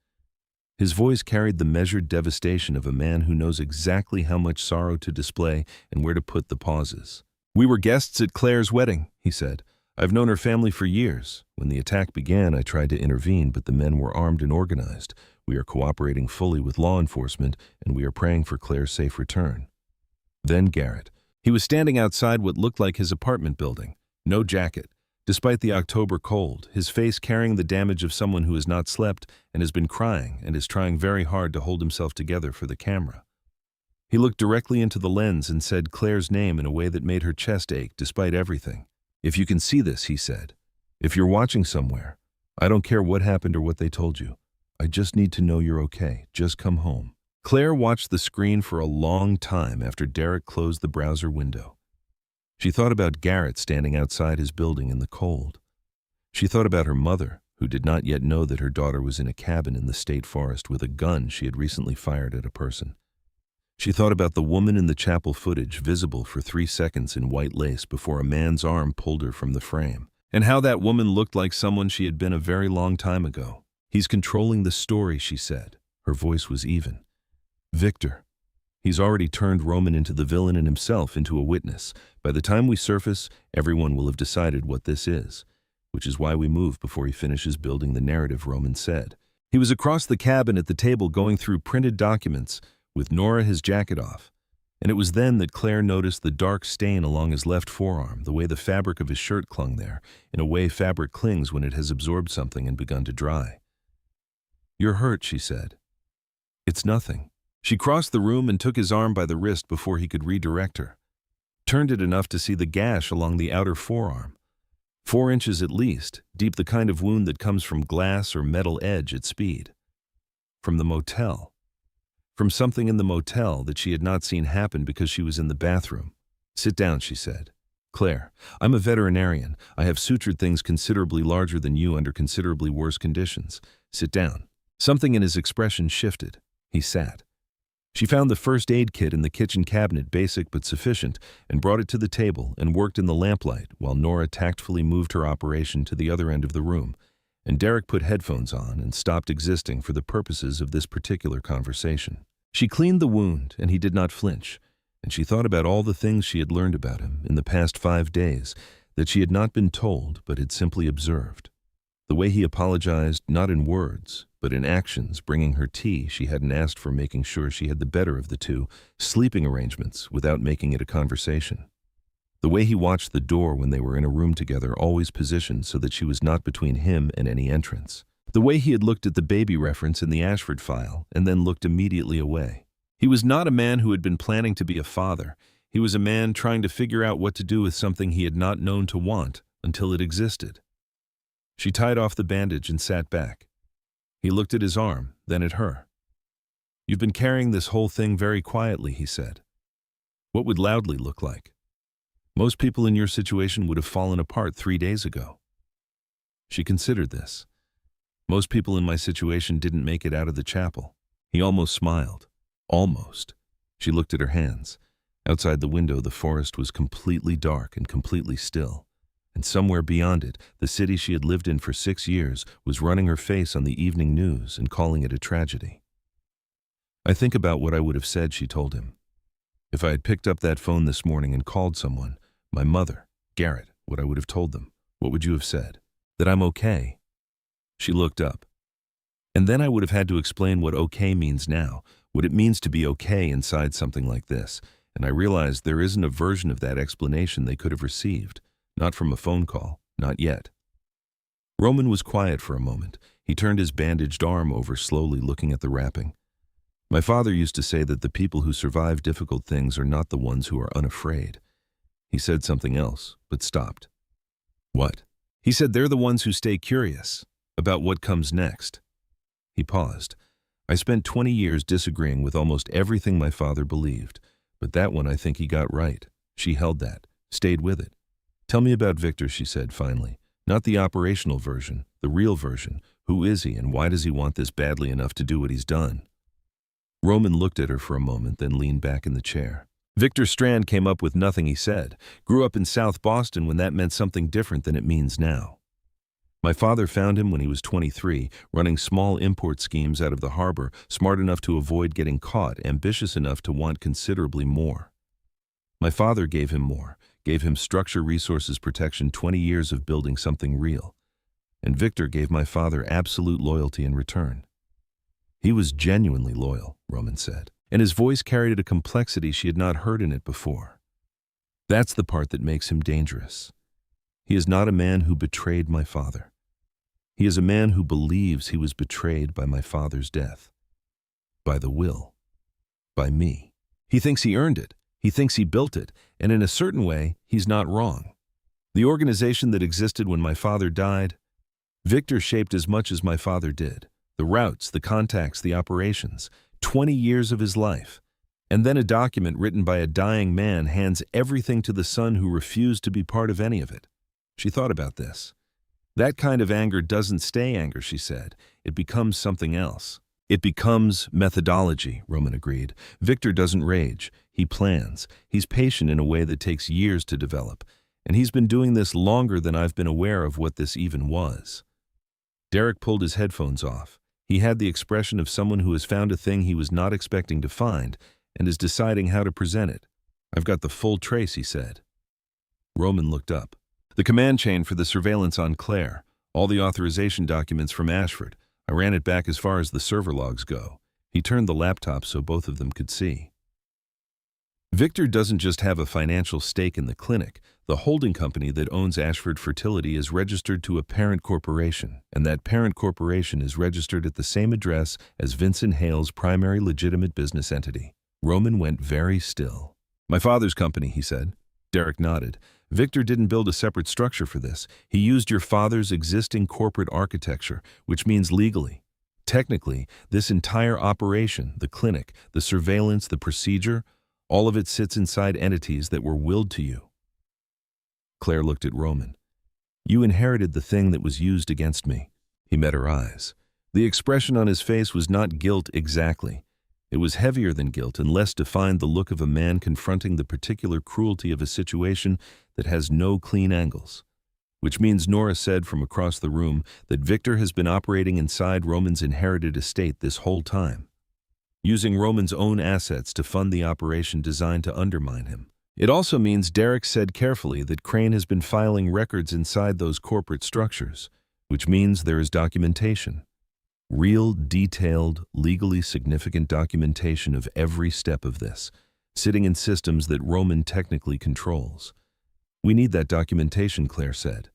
Speaker 1: His voice carried the measured devastation of a man who knows exactly how much sorrow to display and where to put the pauses. "We were guests at Claire's wedding," he said. "I've known her family for years. When the attack began, I tried to intervene, but the men were armed and organized. We are cooperating fully with law enforcement, and we are praying for Claire's safe return." Then Garrett. He was standing outside what looked like his apartment building. No jacket. Despite the October cold, his face carrying the damage of someone who has not slept and has been crying and is trying very hard to hold himself together for the camera. He looked directly into the lens and said Claire's name in a way that made her chest ache despite everything. "If you can see this," he said. "If you're watching somewhere, I don't care what happened or what they told you. I just need to know you're okay. Just come home." Claire watched the screen for a long time after Derek closed the browser window. She thought about Garrett standing outside his building in the cold. She thought about her mother, who did not yet know that her daughter was in a cabin in the state forest with a gun she had recently fired at a person. She thought about the woman in the chapel footage, visible for 3 seconds in white lace before a man's arm pulled her from the frame, and how that woman looked like someone she had been a very long time ago. "He's controlling the story," she said. Her voice was even. "Victor. He's already turned Roman into the villain and himself into a witness. By the time we surface, everyone will have decided what this is, which is why we move before he finishes building the narrative," Roman said. He was across the cabin at the table going through printed documents, with Nora his jacket off. And it was then that Claire noticed the dark stain along his left forearm, the way the fabric of his shirt clung there, in a way fabric clings when it has absorbed something and begun to dry. "You're hurt," she said. "It's nothing." She crossed the room and took his arm by the wrist before he could redirect her. Turned it enough to see the gash along the outer forearm. 4 inches at least, deep, the kind of wound that comes from glass or metal edge at speed. From the motel. From something in the motel that she had not seen happen because she was in the bathroom. "Sit down," she said. "Claire, I'm a veterinarian. I have sutured things considerably larger than you under considerably worse conditions. Sit down." Something in his expression shifted. He sat. She found the first aid kit in the kitchen cabinet, basic but sufficient, and brought it to the table and worked in the lamplight while Nora tactfully moved her operation to the other end of the room, and Derek put headphones on and stopped existing for the purposes of this particular conversation. She cleaned the wound, and he did not flinch, and she thought about all the things she had learned about him in the past 5 days that she had not been told but had simply observed. The way he apologized, not in words, but in actions, bringing her tea she hadn't asked for, making sure she had the better of the two, sleeping arrangements without making it a conversation. The way he watched the door when they were in a room together, always positioned so that she was not between him and any entrance. The way he had looked at the baby reference in the Ashford file and then looked immediately away. He was not a man who had been planning to be a father. He was a man trying to figure out what to do with something he had not known to want until it existed. She tied off the bandage and sat back. He looked at his arm, then at her. "You've been carrying this whole thing very quietly," he said. "What would loudly look like? Most people in your situation would have fallen apart 3 days ago." She considered this. "Most people in my situation didn't make it out of the chapel." He almost smiled. Almost. She looked at her hands. Outside the window, the forest was completely dark and completely still. And somewhere beyond it, the city she had lived in for 6 years was running her face on the evening news and calling it a tragedy. "I think about what I would have said," she told him. "If I had picked up that phone this morning and called someone, my mother, Garrett, what I would have told them. What would you have said? That I'm okay?" She looked up. "And then I would have had to explain what okay means now, what it means to be okay inside something like this, and I realized there isn't a version of that explanation they could have received. Not from a phone call, not yet." Roman was quiet for a moment. He turned his bandaged arm over slowly, looking at the wrapping. "My father used to say that the people who survive difficult things are not the ones who are unafraid." He said something else, but stopped. "What?" He said they're the ones who stay curious about what comes next. He paused. "I spent 20 years disagreeing with almost everything my father believed, but that one I think he got right." She held that, stayed with it. "Tell me about Victor," she said finally. "Not the operational version, the real version. Who is he, and why does he want this badly enough to do what he's done?" Roman looked at her for a moment, then leaned back in the chair. "Victor Strand came up with nothing," he said. "Grew up in South Boston when that meant something different than it means now. My father found him when he was 23, running small import schemes out of the harbor, smart enough to avoid getting caught, ambitious enough to want considerably more. My father gave him more. Gave him structure, resources, protection, 20 years of building something real. And Victor gave my father absolute loyalty in return." "He was genuinely loyal," Roman said, and his voice carried a complexity she had not heard in it before. "That's the part that makes him dangerous. He is not a man who betrayed my father. He is a man who believes he was betrayed by my father's death. By the will. By me. He thinks he earned it. He thinks he built it, and in a certain way, he's not wrong. The organization that existed when my father died, Victor shaped as much as my father did. The routes, the contacts, the operations, 20 years of his life. And then a document written by a dying man hands everything to the son who refused to be part of any of it." She thought about this. "That kind of anger doesn't stay anger," she said. "It becomes something else." "It becomes methodology," Roman agreed. "Victor doesn't rage. He plans. He's patient in a way that takes years to develop. And he's been doing this longer than I've been aware of what this even was." Derek pulled his headphones off. He had the expression of someone who has found a thing he was not expecting to find and is deciding how to present it. "I've got the full trace," he said. Roman looked up. "The command chain for the surveillance on Claire. All the authorization documents from Ashford. I ran it back as far as the server logs go. He turned the laptop so both of them could see. Victor doesn't just have a financial stake in the clinic. The holding company that owns Ashford Fertility is registered to a parent corporation, and that parent corporation is registered at the same address as Vincent Hale's primary legitimate business entity. Roman went very still. My father's company, he said. Derek nodded. Victor didn't build a separate structure for this. He used your father's existing corporate architecture, which means legally. Technically, this entire operation, the clinic, the surveillance, the procedure, all of it sits inside entities that were willed to you. Claire looked at Roman. You inherited the thing that was used against me. He met her eyes. The expression on his face was not guilt exactly. It was heavier than guilt and less defined, the look of a man confronting the particular cruelty of a situation that has no clean angles. Which means Nora said from across the room that Victor has been operating inside Roman's inherited estate this whole time, using Roman's own assets to fund the operation designed to undermine him. It also means Derek said carefully that Crane has been filing records inside those corporate structures, which means there is documentation. Real, detailed, legally significant documentation of every step of this, sitting in systems that Roman technically controls. We need that documentation, Claire said.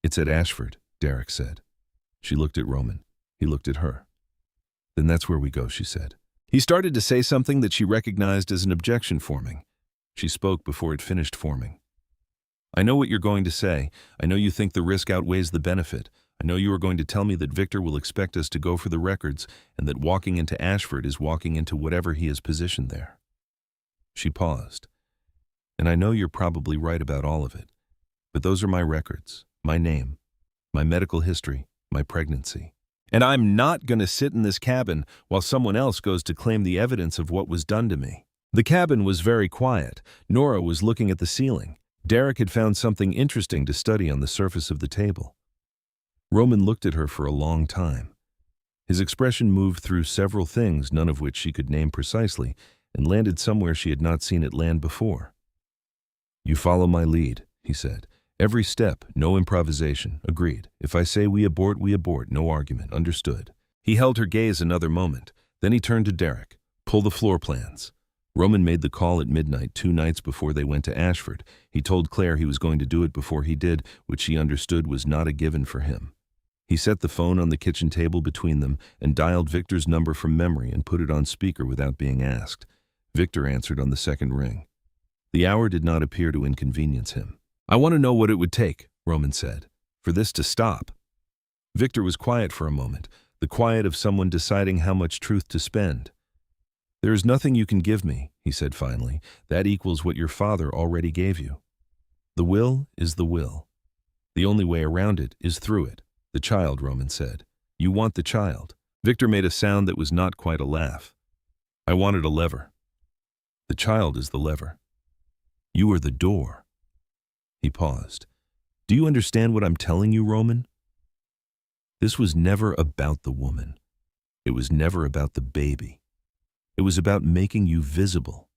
Speaker 1: It's at Ashford, Derek said. She looked at Roman. He looked at her. Then that's where we go, she said. He started to say something that she recognized as an objection forming. She spoke before it finished forming. I know what you're going to say. I know you think the risk outweighs the benefit. I know you are going to tell me that Victor will expect us to go for the records and that walking into Ashford is walking into whatever he has positioned there. She paused. And I know you're probably right about all of it. But those are my records, my name, my medical history, my pregnancy. And I'm not going to sit in this cabin while someone else goes to claim the evidence of what was done to me. The cabin was very quiet. Nora was looking at the ceiling. Derek had found something interesting to study on the surface of the table. Roman looked at her for a long time. His expression moved through several things, none of which she could name precisely, and landed somewhere she had not seen it land before. You follow my lead, he said. Every step, no improvisation. Agreed. If I say we abort, no argument. Understood. He held her gaze another moment. Then he turned to Derek. Pull the floor plans. Roman made the call at midnight 2 nights before they went to Ashford. He told Claire he was going to do it before he did, which she understood was not a given for him. He set the phone on the kitchen table between them and dialed Victor's number from memory and put it on speaker without being asked. Victor answered on the second ring. The hour did not appear to inconvenience him. I want to know what it would take, Roman said, for this to stop. Victor was quiet for a moment, the quiet of someone deciding how much truth to spend. There is nothing you can give me, he said finally. That equals what your father already gave you. The will is the will. The only way around it is through it. The child, Roman said. You want the child. Victor made a sound that was not quite a laugh. I wanted a lever. The child is the lever. You are the door. He paused. Do you understand what I'm telling you, Roman? This was never about the woman. It was never about the baby. It was about making you visible.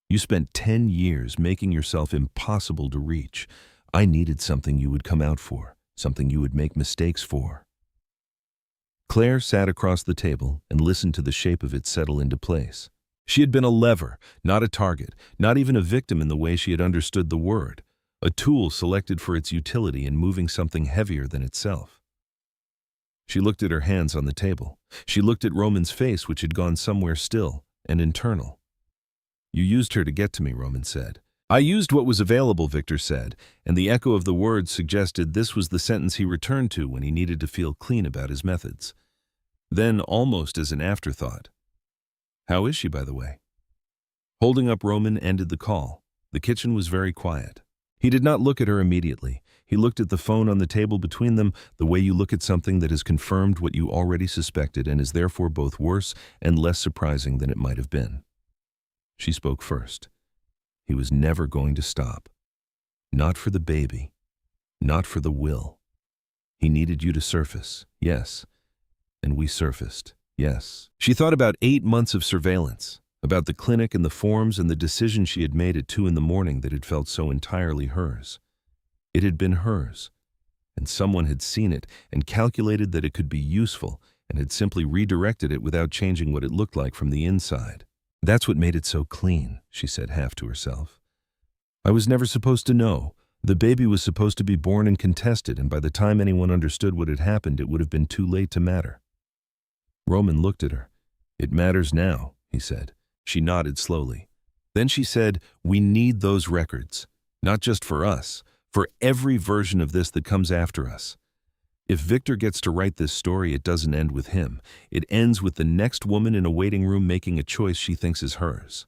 Speaker 1: You spent 10 years making yourself impossible to reach. I needed something you would come out for, something you would make mistakes for. Claire sat across the table and listened to the shape of it settle into place. She had been a lever, not a target, not even a victim in the way she had understood the word, a tool selected for its utility in moving something heavier than itself. She looked at her hands on the table. She looked at Roman's face, which had gone somewhere still and internal. You used her to get to me, Roman said. I used what was available, Victor said, and the echo of the words suggested this was the sentence he returned to when he needed to feel clean about his methods. Then, almost as an afterthought, how is she, by the way? Holding up Roman ended the call. The kitchen was very quiet. He did not look at her immediately. He looked at the phone on the table between them, the way you look at something that has confirmed what you already suspected and is therefore both worse and less surprising than it might have been. She spoke first. He was never going to stop. Not for the baby. Not for the will. He needed you to surface, yes. And we surfaced, yes. She thought about 8 months of surveillance, about the clinic and the forms and the decision she had made at 2 a.m. that had felt so entirely hers. It had been hers, and someone had seen it and calculated that it could be useful, and had simply redirected it without changing what it looked like from the inside. That's what made it so clean, she said half to herself. I was never supposed to know. The baby was supposed to be born and contested, and by the time anyone understood what had happened, it would have been too late to matter. Roman looked at her. It matters now, he said. She nodded slowly. Then she said, we need those records, not just for us, for every version of this that comes after us. If Victor gets to write this story, it doesn't end with him. It ends with the next woman in a waiting room making a choice she thinks is hers.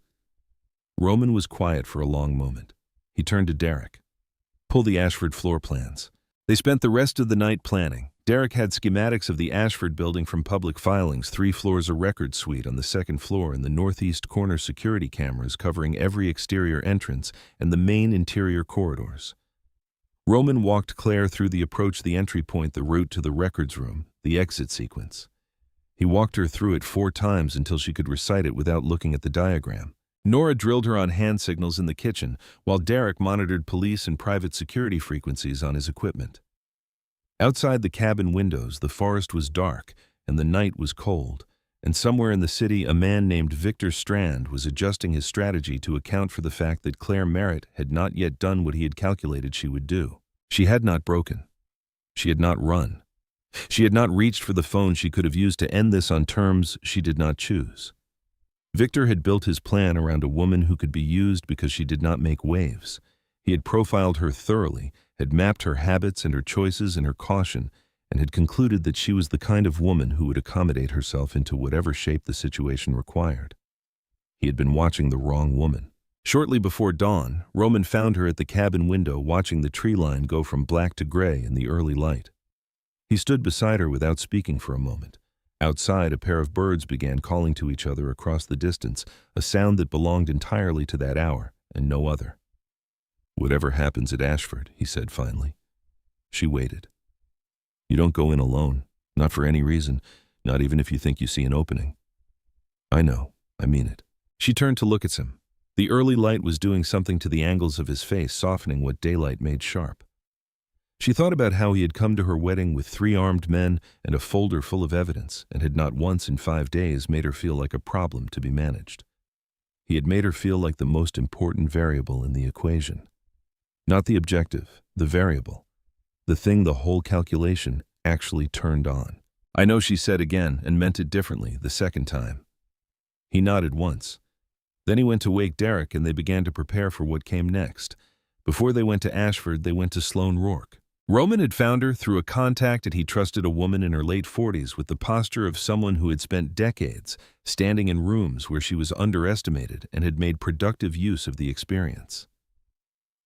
Speaker 1: Roman was quiet for a long moment. He turned to Derek. Pull the Ashford floor plans. They spent the rest of the night planning. Derek had schematics of the Ashford building from public filings, 3 floors a record suite on the 2nd floor and the northeast corner security cameras covering every exterior entrance and the main interior corridors. Roman walked Claire through the entry point, the route to the records room, the exit sequence. He walked her through it 4 times until she could recite it without looking at the diagram. Nora drilled her on hand signals in the kitchen, while Derek monitored police and private security frequencies on his equipment. Outside the cabin windows, the forest was dark and the night was cold, and somewhere in the city a man named Victor Strand was adjusting his strategy to account for the fact that Claire Merritt had not yet done what he had calculated she would do. She had not broken. She had not run. She had not reached for the phone she could have used to end this on terms she did not choose. Victor had built his plan around a woman who could be used because she did not make waves. He had profiled her thoroughly, had mapped her habits and her choices and her caution, and had concluded that she was the kind of woman who would accommodate herself into whatever shape the situation required. He had been watching the wrong woman. Shortly before dawn, Roman found her at the cabin window watching the tree line go from black to gray in the early light. He stood beside her without speaking for a moment. Outside, a pair of birds began calling to each other across the distance, a sound that belonged entirely to that hour and no other. Whatever happens at Ashford, he said finally. She waited. You don't go in alone, not for any reason, not even if you think you see an opening. I know, I mean it. She turned to look at him. The early light was doing something to the angles of his face, softening what daylight made sharp. She thought about how he had come to her wedding with 3 armed men and a folder full of evidence, and had not once in 5 days made her feel like a problem to be managed. He had made her feel like the most important variable in the equation. Not the objective, the variable. The thing the whole calculation actually turned on. I know, she said again, and meant it differently the second time. He nodded once. Then he went to wake Derek and they began to prepare for what came next. Before they went to Ashford, they went to Sloane Rourke. Roman had found her through a contact that he trusted, a woman in her late 40s with the posture of someone who had spent decades standing in rooms where she was underestimated and had made productive use of the experience.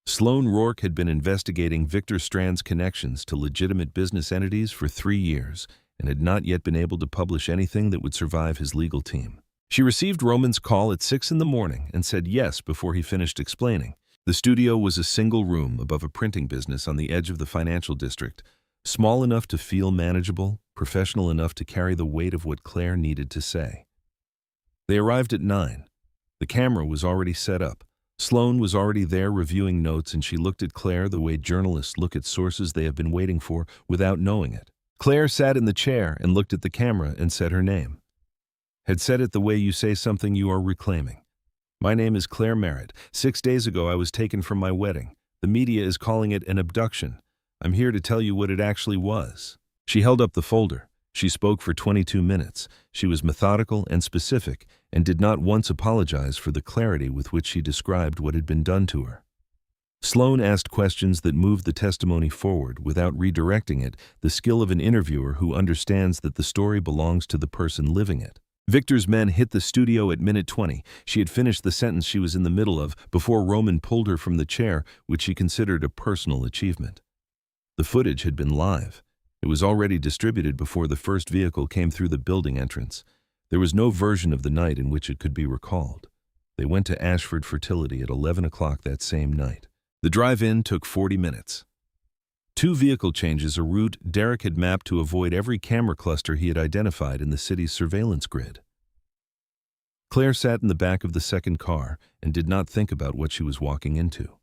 Speaker 1: Sloane Rourke had been investigating Victor Strand's connections to legitimate business entities for 3 years and had not yet been able to publish anything that would survive his legal team. She received Roman's call at 6 in the morning and said yes before he finished explaining. The studio was a single room above a printing business on the edge of the financial district, small enough to feel manageable, professional enough to carry the weight of what Claire needed to say. They arrived at 9. The camera was already set up. Sloane was already there reviewing notes, and she looked at Claire the way journalists look at sources they have been waiting for without knowing it. Claire sat in the chair and looked at the camera and said her name. Had said it the way you say something you are reclaiming. My name is Claire Merritt. 6 days ago I was taken from my wedding. The media is calling it an abduction. I'm here to tell you what it actually was. She held up the folder. She spoke for 22 minutes. She was methodical and specific, and did not once apologize for the clarity with which she described what had been done to her. Sloane asked questions that moved the testimony forward without redirecting it, the skill of an interviewer who understands that the story belongs to the person living it. Victor's men hit the studio at minute 20. She had finished the sentence she was in the middle of before Roman pulled her from the chair, which she considered a personal achievement. The footage had been live. It was already distributed before the first vehicle came through the building entrance. There was no version of the night in which it could be recalled. They went to Ashford Fertility at 11 o'clock that same night. The drive-in took 40 minutes. 2 vehicle changes, a route Derek had mapped to avoid every camera cluster he had identified in the city's surveillance grid. Claire sat in the back of the second car and did not think about what she was walking into.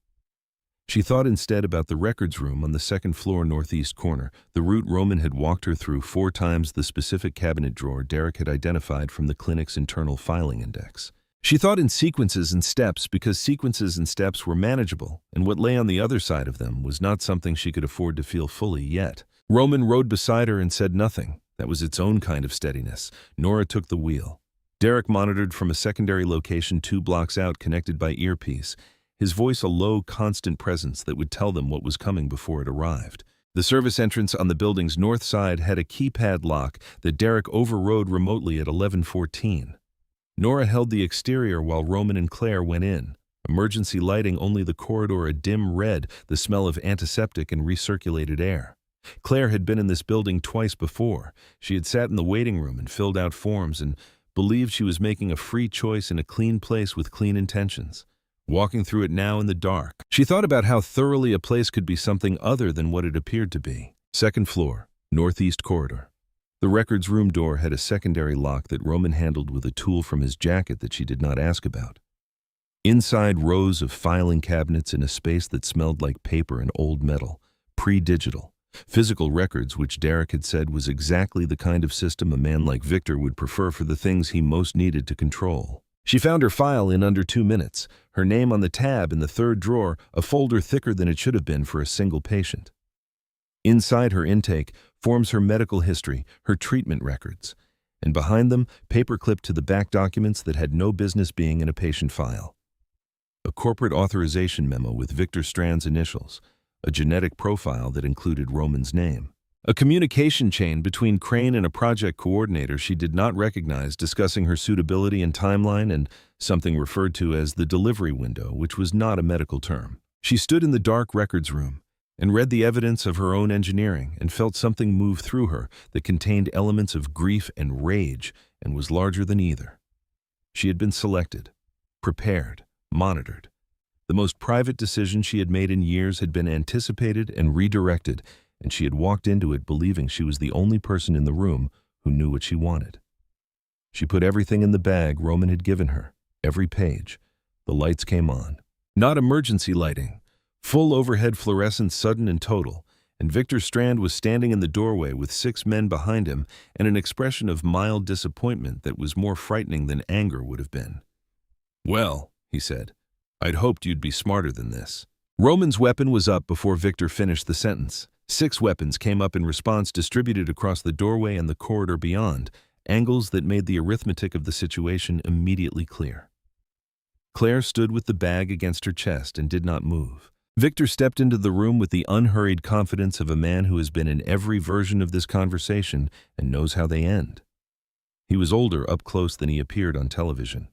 Speaker 1: She thought instead about the records room on the second floor northeast corner, the route Roman had walked her through 4 times the specific cabinet drawer Derek had identified from the clinic's internal filing index. She thought in sequences and steps because sequences and steps were manageable, and what lay on the other side of them was not something she could afford to feel fully yet. Roman rode beside her and said nothing. That was its own kind of steadiness. Nora took the wheel. Derek monitored from a secondary location 2 blocks out, connected by earpiece, his voice a low, constant presence that would tell them what was coming before it arrived. The service entrance on the building's north side had a keypad lock that Derek overrode remotely at 11:14. Nora held the exterior while Roman and Claire went in. Emergency lighting only the corridor a dim red, the smell of antiseptic and recirculated air. Claire had been in this building twice before. She had sat in the waiting room and filled out forms and believed she was making a free choice in a clean place with clean intentions. Walking through it now in the dark, she thought about how thoroughly a place could be something other than what it appeared to be. Second floor, northeast corridor. The records room door had a secondary lock that Roman handled with a tool from his jacket that she did not ask about. Inside, rows of filing cabinets in a space that smelled like paper and old metal, pre-digital. Physical records, which Derek had said was exactly the kind of system a man like Victor would prefer for the things he most needed to control. She found her file in under 2 minutes, her name on the tab in the third drawer, a folder thicker than it should have been for a single patient. Inside her intake, forms her medical history, her treatment records, and behind them, paper clipped to the back documents that had no business being in a patient file. A corporate authorization memo with Victor Strand's initials, a genetic profile that included Roman's name. A communication chain between Crane and a project coordinator she did not recognize discussing her suitability and timeline, and something referred to as the delivery window, which was not a medical term. She stood in the dark records room and read the evidence of her own engineering and felt something move through her that contained elements of grief and rage and was larger than either. She had been selected, prepared, monitored. The most private decision she had made in years had been anticipated and redirected, and she had walked into it believing she was the only person in the room who knew what she wanted. She put everything in the bag Roman had given her, every page. The lights came on. Not emergency lighting, full overhead fluorescence, sudden and total, and Victor Strand was standing in the doorway with 6 men behind him and an expression of mild disappointment that was more frightening than anger would have been. "Well," he said, "I'd hoped you'd be smarter than this." Roman's weapon was up before Victor finished the sentence. 6 weapons came up in response, distributed across the doorway and the corridor beyond, angles that made the arithmetic of the situation immediately clear. Claire stood with the bag against her chest and did not move. Victor stepped into the room with the unhurried confidence of a man who has been in every version of this conversation and knows how they end. He was older up close than he appeared on television.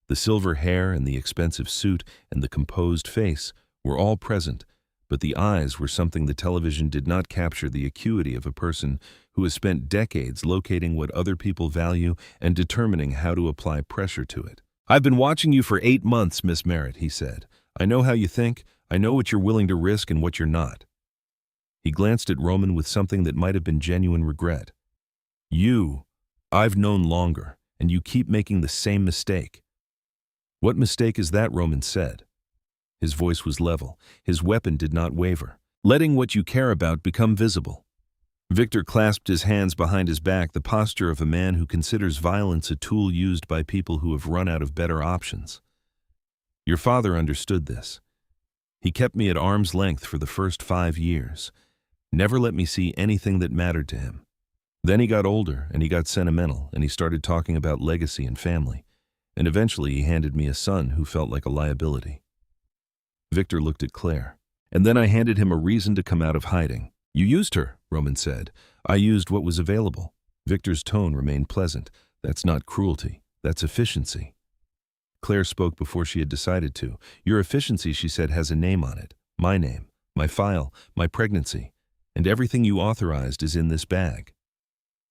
Speaker 1: The silver hair and the expensive suit and the composed face were all present, but the eyes were something the television did not capture: the acuity of a person who has spent decades locating what other people value and determining how to apply pressure to it. "I've been watching you for 8 months, Miss Merritt," he said. "I know how you think. I know what you're willing to risk and what you're not." He glanced at Roman with something that might have been genuine regret. I've known longer, and you keep making the same mistake." "What mistake is that?" Roman said. His voice was level. His weapon did not waver. "Letting what you care about become visible." Victor clasped his hands behind his back, the posture of a man who considers violence a tool used by people who have run out of better options. "Your father understood this. He kept me at arm's length for the first 5 years. Never let me see anything that mattered to him. Then he got older, and he got sentimental, and he started talking about legacy and family. And eventually he handed me a son who felt like a liability." Victor looked at Claire. "And then I handed him a reason to come out of hiding." "You used her," Roman said. "I used what was available." Victor's tone remained pleasant. "That's not cruelty. That's efficiency." Claire spoke before she had decided to. "Your efficiency," she said, "has a name on it. My name, my file, my pregnancy. And everything you authorized is in this bag."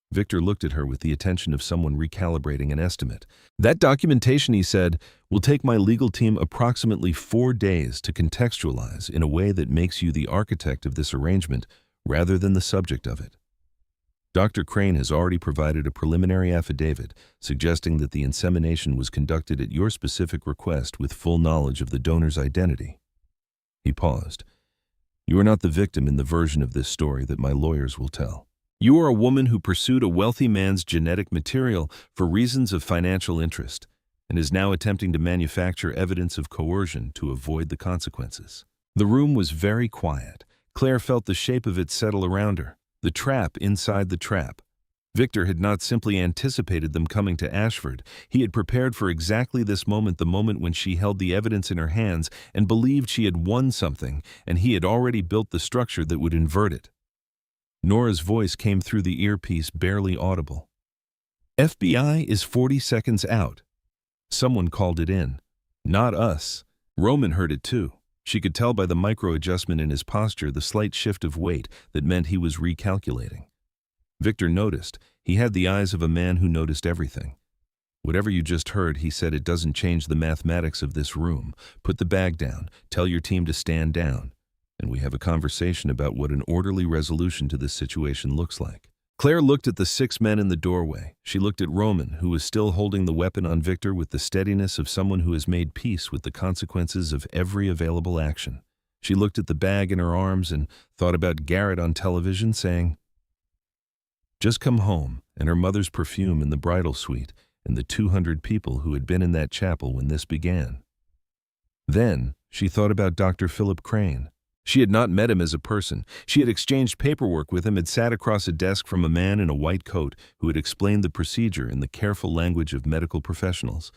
Speaker 1: Victor looked at her with the attention of someone recalibrating an estimate. "That documentation," he said, "will take my legal team approximately 4 days to contextualize in a way that makes you the architect of this arrangement rather than the subject of it. Dr. Crane has already provided a preliminary affidavit suggesting that the insemination was conducted at your specific request with full knowledge of the donor's identity." He paused. You are not the victim in the version of this story that my lawyers will tell. You are a woman who pursued a wealthy man's genetic material for reasons of financial interest and is now attempting to manufacture evidence of coercion to avoid the consequences. The room was very quiet. Claire felt the shape of it settle around her, the trap inside the trap. Victor had not simply anticipated them coming to Ashford. He had prepared for exactly this moment, the moment when she held the evidence in her hands and believed she had won something, and he had already built the structure that would invert it. Nora's voice came through the earpiece, barely audible. FBI is 40 seconds out. Someone called it in. Not us. Roman heard it too. She could tell by the micro-adjustment in his posture, the slight shift of weight that meant he was recalculating. Victor noticed. He had the eyes of a man who noticed everything. Whatever you just heard, he said, it doesn't change the mathematics of this room. Put the bag down. Tell your team to stand down. And we have a conversation about what an orderly resolution to this situation looks like. Claire looked at the 6 men in the doorway. She looked at Roman, who was still holding the weapon on Victor with the steadiness of someone who has made peace with the consequences of every available action. She looked at the bag in her arms and thought about Garrett on television saying, just come home, and her mother's perfume in the bridal suite, and the 200 people who had been in that chapel when this began. Then she thought about Dr. Philip Crane. She had not met him as a person. She had exchanged paperwork with him, had sat across a desk from a man in a white coat who had explained the procedure in the careful language of medical professionals,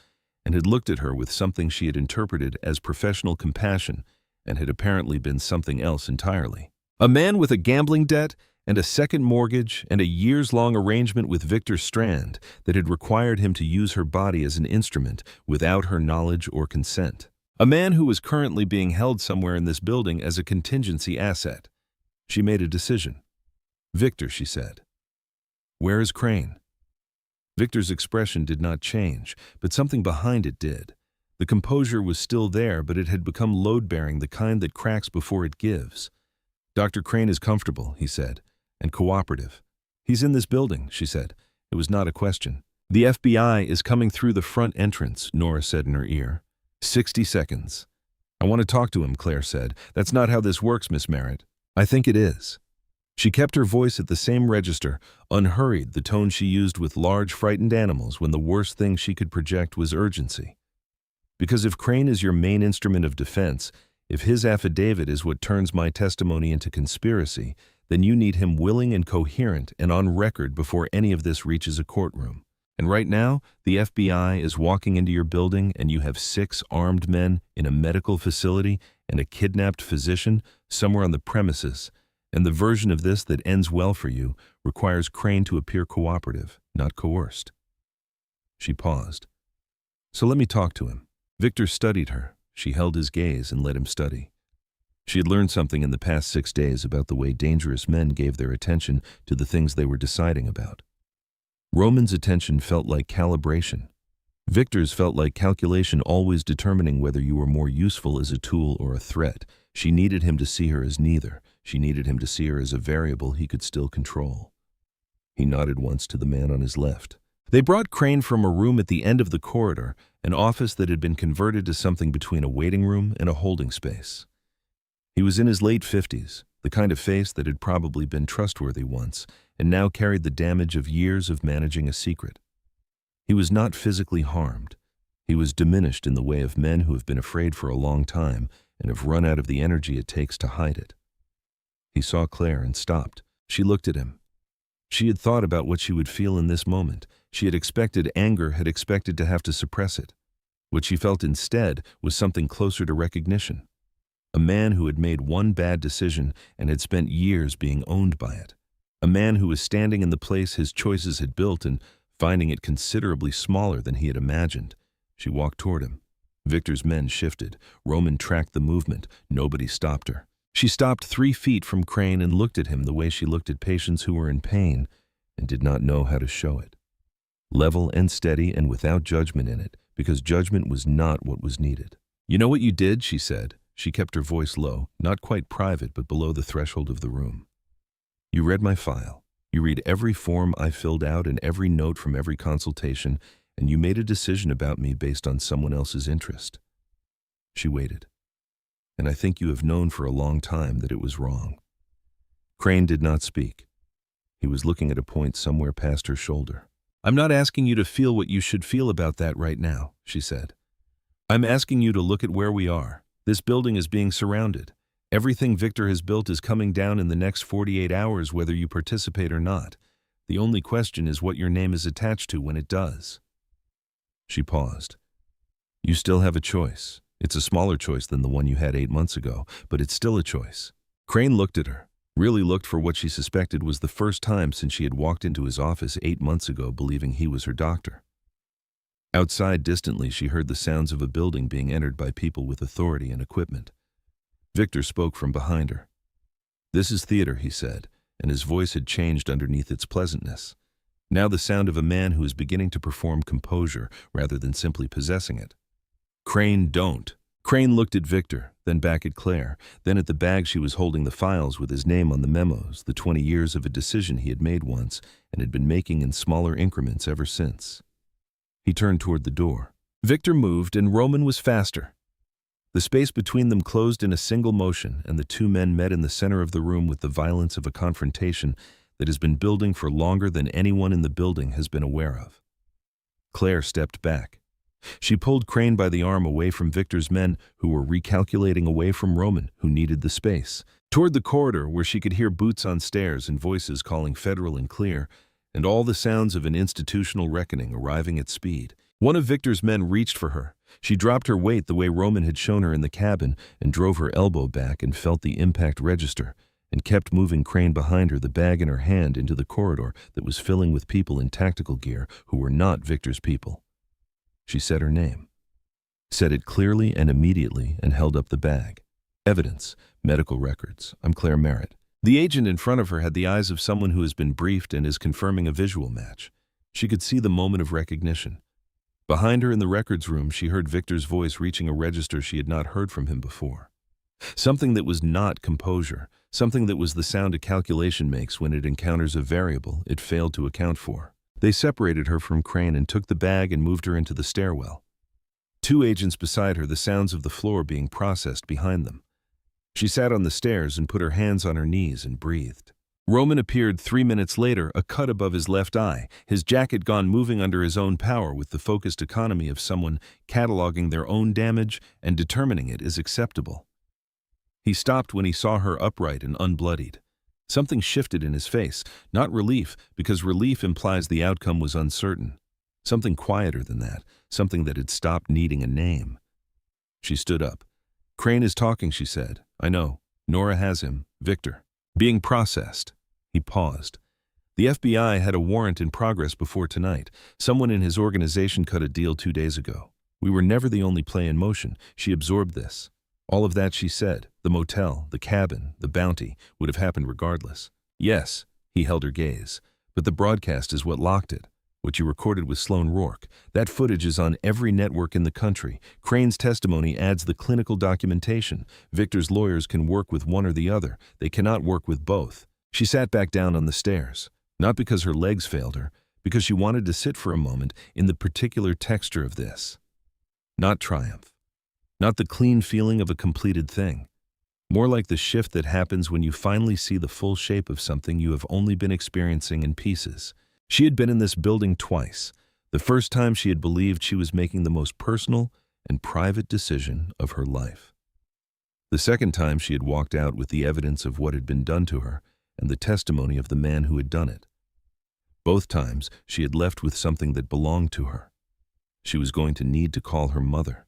Speaker 1: and had looked at her with something she had interpreted as professional compassion and had apparently been something else entirely. A man with a gambling debt and a second mortgage and a years-long arrangement with Victor Strand that had required him to use her body as an instrument without her knowledge or consent. A man who was currently being held somewhere in this building as a contingency asset. She made a decision. Victor, she said. Where is Crane? Victor's expression did not change, but something behind it did. The composure was still there, but it had become load-bearing, the kind that cracks before it gives. Dr. Crane is comfortable, he said, and cooperative. He's in this building, she said. It was not a question. The FBI is coming through the front entrance, Nora said in her ear. 60 seconds. I want to talk to him, Claire said. That's not how this works, Miss Merritt. I think it is. She kept her voice at the same register, unhurried, the tone she used with large, frightened animals when the worst thing she could project was urgency. Because if Crane is your main instrument of defense, if his affidavit is what turns my testimony into conspiracy, then you need him willing and coherent and on record before any of this reaches a courtroom. And right now, the FBI is walking into your building and you have 6 armed men in a medical facility and a kidnapped physician somewhere on the premises, and the version of this that ends well for you requires Crane to appear cooperative, not coerced. She paused. So let me talk to him. Victor studied her. She held his gaze and let him study. She had learned something in the past 6 days about the way dangerous men gave their attention to the things they were deciding about. Roman's attention felt like calibration. Victor's felt like calculation, always determining whether you were more useful as a tool or a threat. She needed him to see her as neither. She needed him to see her as a variable he could still control. He nodded once to the man on his left. They brought Crane from a room at the end of the corridor, an office that had been converted to something between a waiting room and a holding space. He was in his late 50s, the kind of face that had probably been trustworthy once, and now carried the damage of years of managing a secret. He was not physically harmed. He was diminished in the way of men who have been afraid for a long time and have run out of the energy it takes to hide it. He saw Claire and stopped. She looked at him. She had thought about what she would feel in this moment. She had expected anger, had expected to have to suppress it. What she felt instead was something closer to recognition. A man who had made one bad decision and had spent years being owned by it. A man who was standing in the place his choices had built and finding it considerably smaller than he had imagined. She walked toward him. Victor's men shifted. Roman tracked the movement. Nobody stopped her. She stopped 3 feet from Crane and looked at him the way she looked at patients who were in pain and did not know how to show it. Level and steady and without judgment in it, because judgment was not what was needed. You know what you did, she said. She kept her voice low, not quite private, but below the threshold of the room. You read my file. You read every form I filled out and every note from every consultation, and you made a decision about me based on someone else's interest. She waited. and I think you have known for a long time that it was wrong." Crane did not speak. He was looking at a point somewhere past her shoulder. "I'm not asking you to feel what you should feel about that right now," she said. "I'm asking you to look at where we are. This building is being surrounded. Everything Victor has built is coming down in the next 48 hours whether you participate or not. The only question is what your name is attached to when it does." She paused. "You still have a choice. It's a smaller choice than the one you had 8 months ago, but it's still a choice." Crane looked at her, really looked for what she suspected was the first time since she had walked into his office 8 months ago believing he was her doctor. Outside, distantly, she heard the sounds of a building being entered by people with authority and equipment. Victor spoke from behind her. "This is theater," he said, and his voice had changed underneath its pleasantness. Now the sound of a man who is beginning to perform composure rather than simply possessing it. "Crane, don't." Crane looked at Victor, then back at Claire, then at the bag she was holding, the files with his name on the memos, the 20 years of a decision he had made once and had been making in smaller increments ever since. He turned toward the door. Victor moved and Roman was faster. The space between them closed in a single motion, and the two men met in the center of the room with the violence of a confrontation that has been building for longer than anyone in the building has been aware of. Claire stepped back. She pulled Crane by the arm away from Victor's men, who were recalculating, away from Roman, who needed the space, toward the corridor where she could hear boots on stairs and voices calling federal and clear, and all the sounds of an institutional reckoning arriving at speed. One of Victor's men reached for her. She dropped her weight the way Roman had shown her in the cabin and drove her elbow back and felt the impact register, and kept moving Crane behind her, the bag in her hand, into the corridor that was filling with people in tactical gear who were not Victor's people. She said her name, said it clearly and immediately, and held up the bag. "Evidence, medical records. I'm Claire Merritt." The agent in front of her had the eyes of someone who has been briefed and is confirming a visual match. She could see the moment of recognition. Behind her in the records room, she heard Victor's voice reaching a register she had not heard from him before. Something that was not composure, something that was the sound a calculation makes when it encounters a variable it failed to account for. They separated her from Crane and took the bag and moved her into the stairwell. Two agents beside her, the sounds of the floor being processed behind them. She sat on the stairs and put her hands on her knees and breathed. Roman appeared 3 minutes later, a cut above his left eye, his jacket gone, moving under his own power with the focused economy of someone cataloging their own damage and determining it as acceptable. He stopped when he saw her upright and unbloodied. Something shifted in his face, not relief, because relief implies the outcome was uncertain. Something quieter than that, something that had stopped needing a name. She stood up. "Crane is talking," she said. "I know. Nora has him. Victor. Being processed." He paused. "The FBI had a warrant in progress before tonight. Someone in his organization cut a deal 2 days ago. We were never the only play in motion. She absorbed this. All of that," she said, "the motel, the cabin, the bounty, would have happened regardless." "Yes," he held her gaze, "but the broadcast is what locked it. What you recorded with Sloan Rourke. That footage is on every network in the country. Crane's testimony adds the clinical documentation. Victor's lawyers can work with one or the other. They cannot work with both." She sat back down on the stairs, not because her legs failed her, because she wanted to sit for a moment in the particular texture of this. Not triumph. Not the clean feeling of a completed thing. More like the shift that happens when you finally see the full shape of something you have only been experiencing in pieces. She had been in this building twice. The first time she had believed she was making the most personal and private decision of her life. The second time she had walked out with the evidence of what had been done to her and the testimony of the man who had done it. Both times she had left with something that belonged to her. She was going to need to call her mother.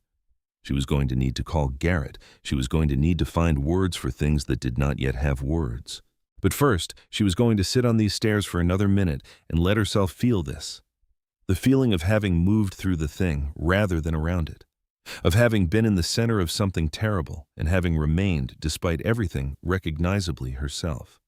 Speaker 1: She was going to need to call Garrett. She was going to need to find words for things that did not yet have words. But first, she was going to sit on these stairs for another minute and let herself feel this. The feeling of having moved through the thing rather than around it. Of having been in the center of something terrible and having remained, despite everything, recognizably herself.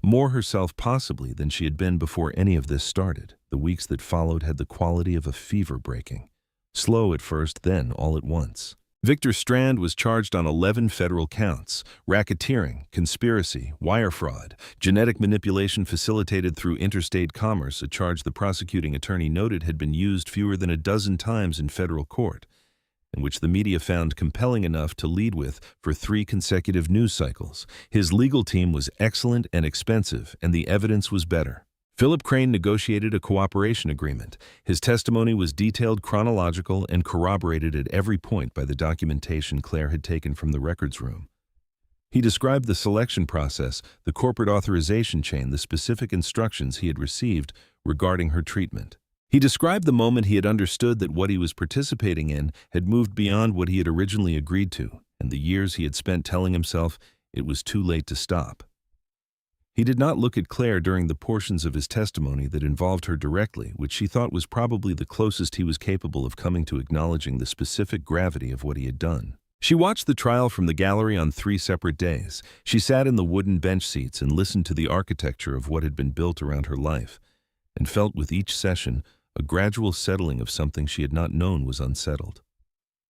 Speaker 1: More herself possibly than she had been before any of this started. The weeks that followed had the quality of a fever breaking. Slow at first, then all at once. Victor Strand was charged on 11 federal counts: racketeering, conspiracy, wire fraud, genetic manipulation facilitated through interstate commerce, a charge the prosecuting attorney noted had been used fewer than a dozen times in federal court. and which the media found compelling enough to lead with for 3 consecutive news cycles. His legal team was excellent and expensive, and the evidence was better. Philip Crane negotiated a cooperation agreement. His testimony was detailed, chronological, and corroborated at every point by the documentation Claire had taken from the records room. He described the selection process, the corporate authorization chain, the specific instructions he had received regarding her treatment. He described the moment he had understood that what he was participating in had moved beyond what he had originally agreed to, and the years he had spent telling himself it was too late to stop. He did not look at Claire during the portions of his testimony that involved her directly, which she thought was probably the closest he was capable of coming to acknowledging the specific gravity of what he had done. She watched the trial from the gallery on 3 separate days. She sat in the wooden bench seats and listened to the architecture of what had been built around her life, and felt with each session a gradual settling of something she had not known was unsettled.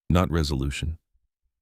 Speaker 1: Not resolution.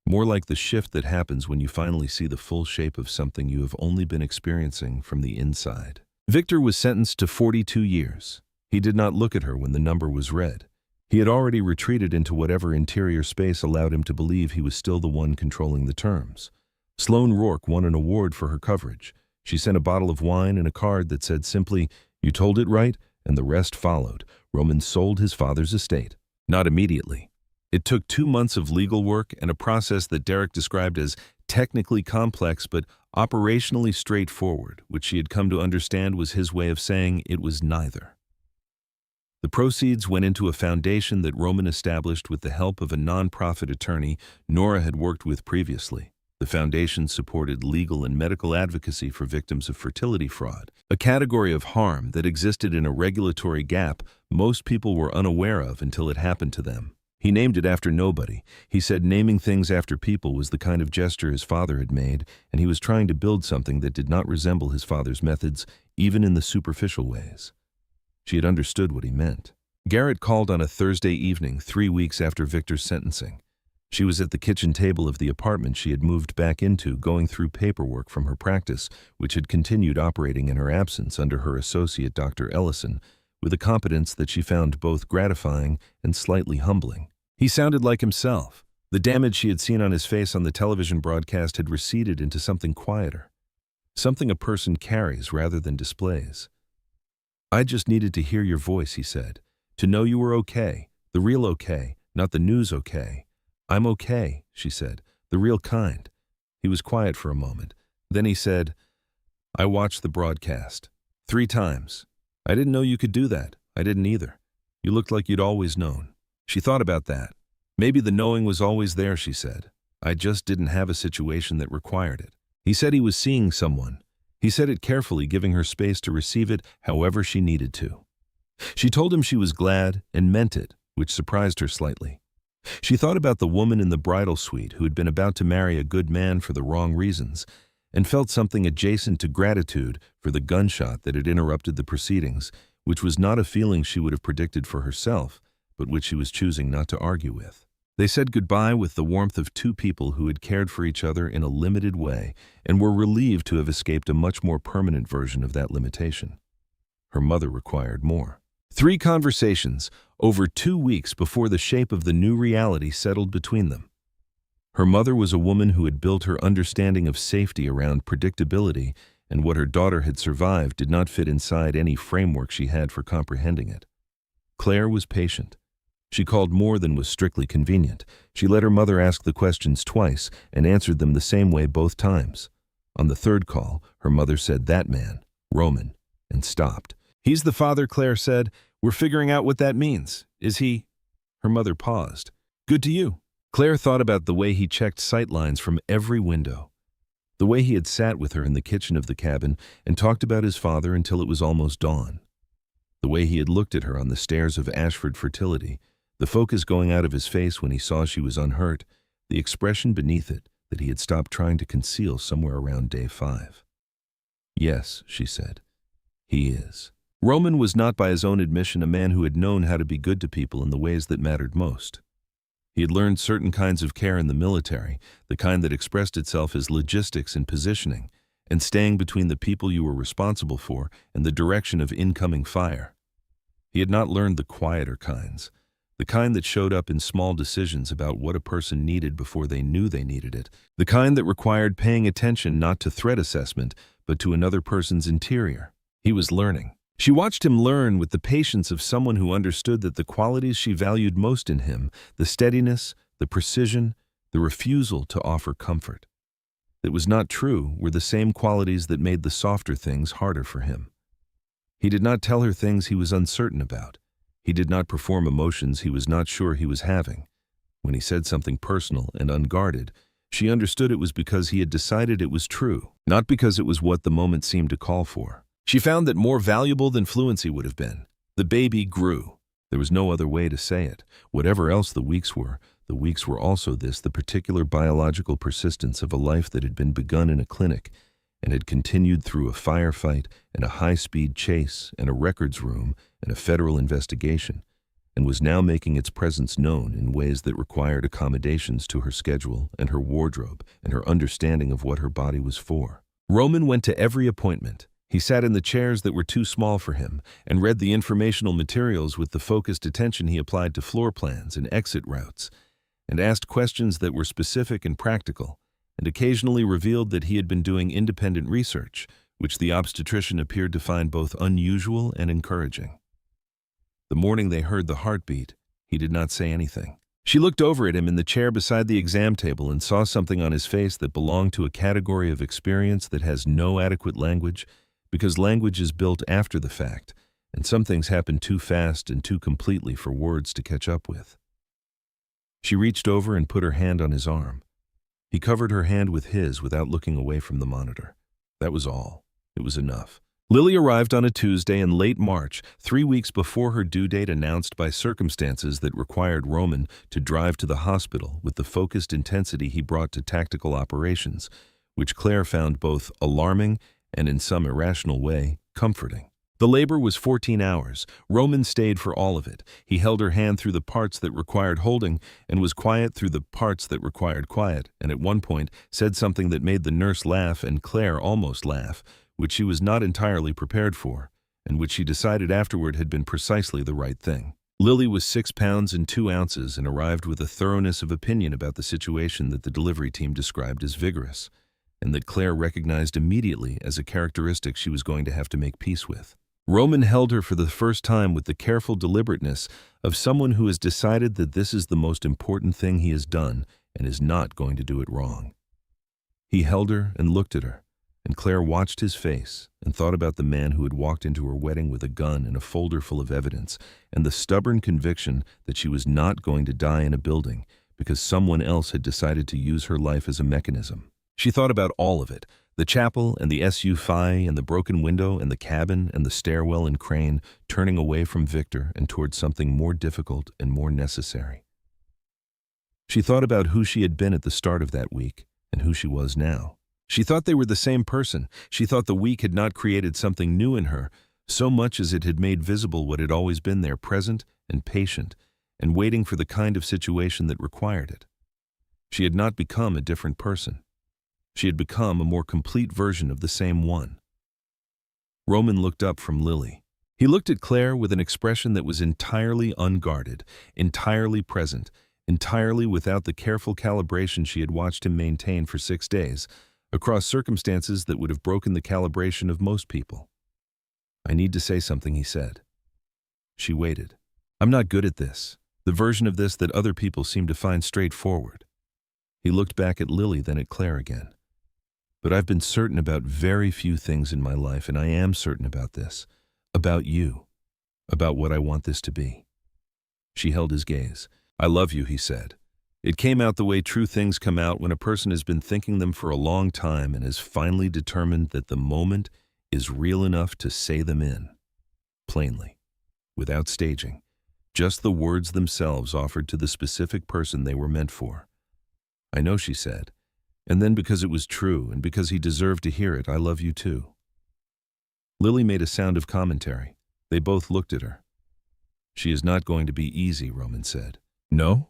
Speaker 1: More like the shift that happens when you finally see the full shape of something you have only been experiencing from the inside. Victor was sentenced to 42 years. He did not look at her when the number was read. He had already retreated into whatever interior space allowed him to believe he was still the one controlling the terms. Sloane Rourke won an award for her coverage. She sent a bottle of wine and a card that said simply, "You told it right," and the rest followed. Roman sold his father's estate. Not immediately. It took 2 months of legal work and a process that Derek described as technically complex but operationally straightforward, which she had come to understand was his way of saying it was neither. The proceeds went into a foundation that Roman established with the help of a non-profit attorney Nora had worked with previously. The foundation supported legal and medical advocacy for victims of fertility fraud, a category of harm that existed in a regulatory gap most people were unaware of until it happened to them. He named it after nobody. He said naming things after people was the kind of gesture his father had made, and he was trying to build something that did not resemble his father's methods, even in the superficial ways. She had understood what he meant. Garrett called on a Thursday evening, 3 weeks after Victor's sentencing. She was at the kitchen table of the apartment she had moved back into, going through paperwork from her practice, which had continued operating in her absence under her associate Dr. Ellison, with a competence that she found both gratifying and slightly humbling. He sounded like himself. The damage she had seen on his face on the television broadcast had receded into something quieter, something a person carries rather than displays. "I just needed to hear your voice," he said, "to know you were okay, the real okay, not the news okay." "I'm okay," she said, "the real kind." He was quiet for a moment. Then he said, "I watched the broadcast 3 times. I didn't know you could do that. I didn't either. You looked like you'd always known." She thought about that. Maybe the knowing was always there, she said. "I just didn't have a situation that required it." He said he was seeing someone. He said it carefully, giving her space to receive it however she needed to. She told him she was glad and meant it, which surprised her slightly. She thought about the woman in the bridal suite who had been about to marry a good man for the wrong reasons, and felt something adjacent to gratitude for the gunshot that had interrupted the proceedings, which was not a feeling she would have predicted for herself, but which she was choosing not to argue with. They said goodbye with the warmth of 2 people who had cared for each other in a limited way and were relieved to have escaped a much more permanent version of that limitation. Her mother required more. 3 conversations over 2 weeks before the shape of the new reality settled between them. Her mother was a woman who had built her understanding of safety around predictability, and what her daughter had survived did not fit inside any framework she had for comprehending it. Claire was patient. She called more than was strictly convenient. She let her mother ask the questions twice and answered them the same way both times. On the 3rd call, her mother said, "That man, Roman," and stopped. "He's the father," Claire said. "We're figuring out what that means. Is he?" Her mother paused. "Good to you." Claire thought about the way he checked sightlines from every window, the way he had sat with her in the kitchen of the cabin and talked about his father until it was almost dawn, the way he had looked at her on the stairs of Ashford Fertility, the focus going out of his face when he saw she was unhurt, the expression beneath it that he had stopped trying to conceal somewhere around day 5. "Yes," she said, "he is." Roman was not, by his own admission, a man who had known how to be good to people in the ways that mattered most. He had learned certain kinds of care in the military, the kind that expressed itself as logistics and positioning, and staying between the people you were responsible for and the direction of incoming fire. He had not learned the quieter kinds, The kind that showed up in small decisions about what a person needed before they knew they needed it. The kind that required paying attention not to threat assessment, but to another person's interior. He was learning. She watched him learn with the patience of someone who understood that the qualities she valued most in him, the steadiness, the precision, the refusal to offer comfort, that was not true, were the same qualities that made the softer things harder for him. He did not tell her things he was uncertain about. He did not perform emotions he was not sure he was having. When he said something personal and unguarded, she understood it was because he had decided it was true, not because it was what the moment seemed to call for. She found that more valuable than fluency would have been. The baby grew. There was no other way to say it. Whatever else the weeks were also this, the particular biological persistence of a life that had been begun in a clinic and had continued through a firefight and a high-speed chase and a records room and a federal investigation, and was now making its presence known in ways that required accommodations to her schedule and her wardrobe and her understanding of what her body was for. Roman went to every appointment. He sat in the chairs that were too small for him and read the informational materials with the focused attention he applied to floor plans and exit routes, and asked questions that were specific and practical, and occasionally revealed that he had been doing independent research, which the obstetrician appeared to find both unusual and encouraging. The morning they heard the heartbeat, he did not say anything. She looked over at him in the chair beside the exam table and saw something on his face that belonged to a category of experience that has no adequate language, because language is built after the fact, and some things happen too fast and too completely for words to catch up with. She reached over and put her hand on his arm. He covered her hand with his without looking away from the monitor. That was all. It was enough. Lily arrived on a Tuesday in late March, 3 weeks before her due date, announced by circumstances that required Roman to drive to the hospital with the focused intensity he brought to tactical operations, which Claire found both alarming and, in some irrational way, comforting. The labor was 14 hours. Roman stayed for all of it. He held her hand through the parts that required holding and was quiet through the parts that required quiet, and at one point said something that made the nurse laugh and Claire almost laugh, which she was not entirely prepared for, and which she decided afterward had been precisely the right thing. Lily was 6 pounds and 2 ounces and arrived with a thoroughness of opinion about the situation that the delivery team described as vigorous, and that Claire recognized immediately as a characteristic she was going to have to make peace with. Roman held her for the first time with the careful deliberateness of someone who has decided that this is the most important thing he has done and is not going to do it wrong. He held her and looked at her, and Claire watched his face and thought about the man who had walked into her wedding with a gun and a folder full of evidence, and the stubborn conviction that she was not going to die in a building because someone else had decided to use her life as a mechanism. She thought about all of it, the chapel and the SUV and the broken window and the cabin and the stairwell and crane, turning away from Victor and towards something more difficult and more necessary. She thought about who she had been at the start of that week and who she was now. She thought they were the same person. She thought the week had not created something new in her, so much as it had made visible what had always been there, present and patient, and waiting for the kind of situation that required it. She had not become a different person. She had become a more complete version of the same one. Roman looked up from Lily. He looked at Claire with an expression that was entirely unguarded, entirely present, entirely without the careful calibration she had watched him maintain for 6 days, across circumstances that would have broken the calibration of most people. "I need to say something," he said. She waited. "I'm not good at this, the version of this that other people seem to find straightforward." He looked back at Lily, then at Claire again. "But I've been certain about very few things in my life, and I am certain about this, about you, about what I want this to be." She held his gaze. "I love you," he said. It came out the way true things come out when a person has been thinking them for a long time and has finally determined that the moment is real enough to say them in. Plainly, without staging, just the words themselves offered to the specific person they were meant for. "I know," she said, and then because it was true and because he deserved to hear it, "I love you too." Lily made a sound of commentary. They both looked at her. "She is not going to be easy," Roman said. "No?"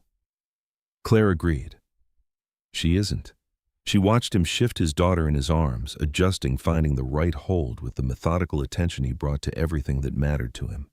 Speaker 1: Claire agreed. "She isn't." She watched him shift his daughter in his arms, adjusting, finding the right hold with the methodical attention he brought to everything that mattered to him.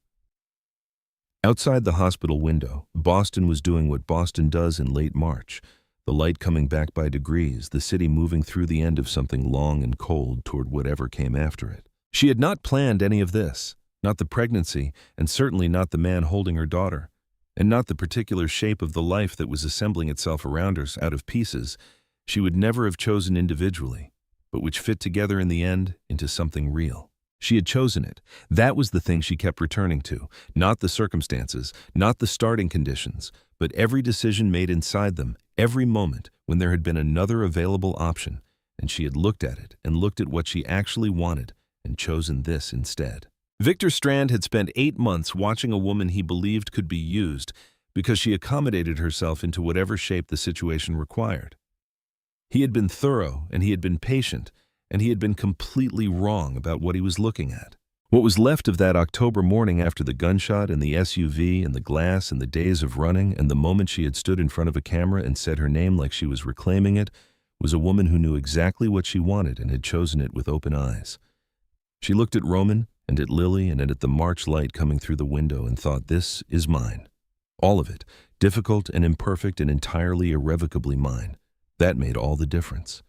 Speaker 1: Outside the hospital window, Boston was doing what Boston does in late March. The light coming back by degrees, the city moving through the end of something long and cold toward whatever came after it. She had not planned any of this, not the pregnancy, and certainly not the man holding her daughter, and not the particular shape of the life that was assembling itself around her out of pieces she would never have chosen individually, but which fit together in the end into something real. She had chosen it. That was the thing she kept returning to, not the circumstances, not the starting conditions, but every decision made inside them, every moment when there had been another available option, and she had looked at it and looked at what she actually wanted and chosen this instead. Victor Strand had spent 8 months watching a woman he believed could be used because she accommodated herself into whatever shape the situation required. He had been thorough, and he had been patient, and he had been completely wrong about what he was looking at. What was left of that October morning after the gunshot and the SUV and the glass and the days of running and the moment she had stood in front of a camera and said her name like she was reclaiming it was a woman who knew exactly what she wanted and had chosen it with open eyes. She looked at Roman and at Lily and at the March light coming through the window and thought, this is mine. All of it, difficult and imperfect and entirely irrevocably mine. That made all the difference.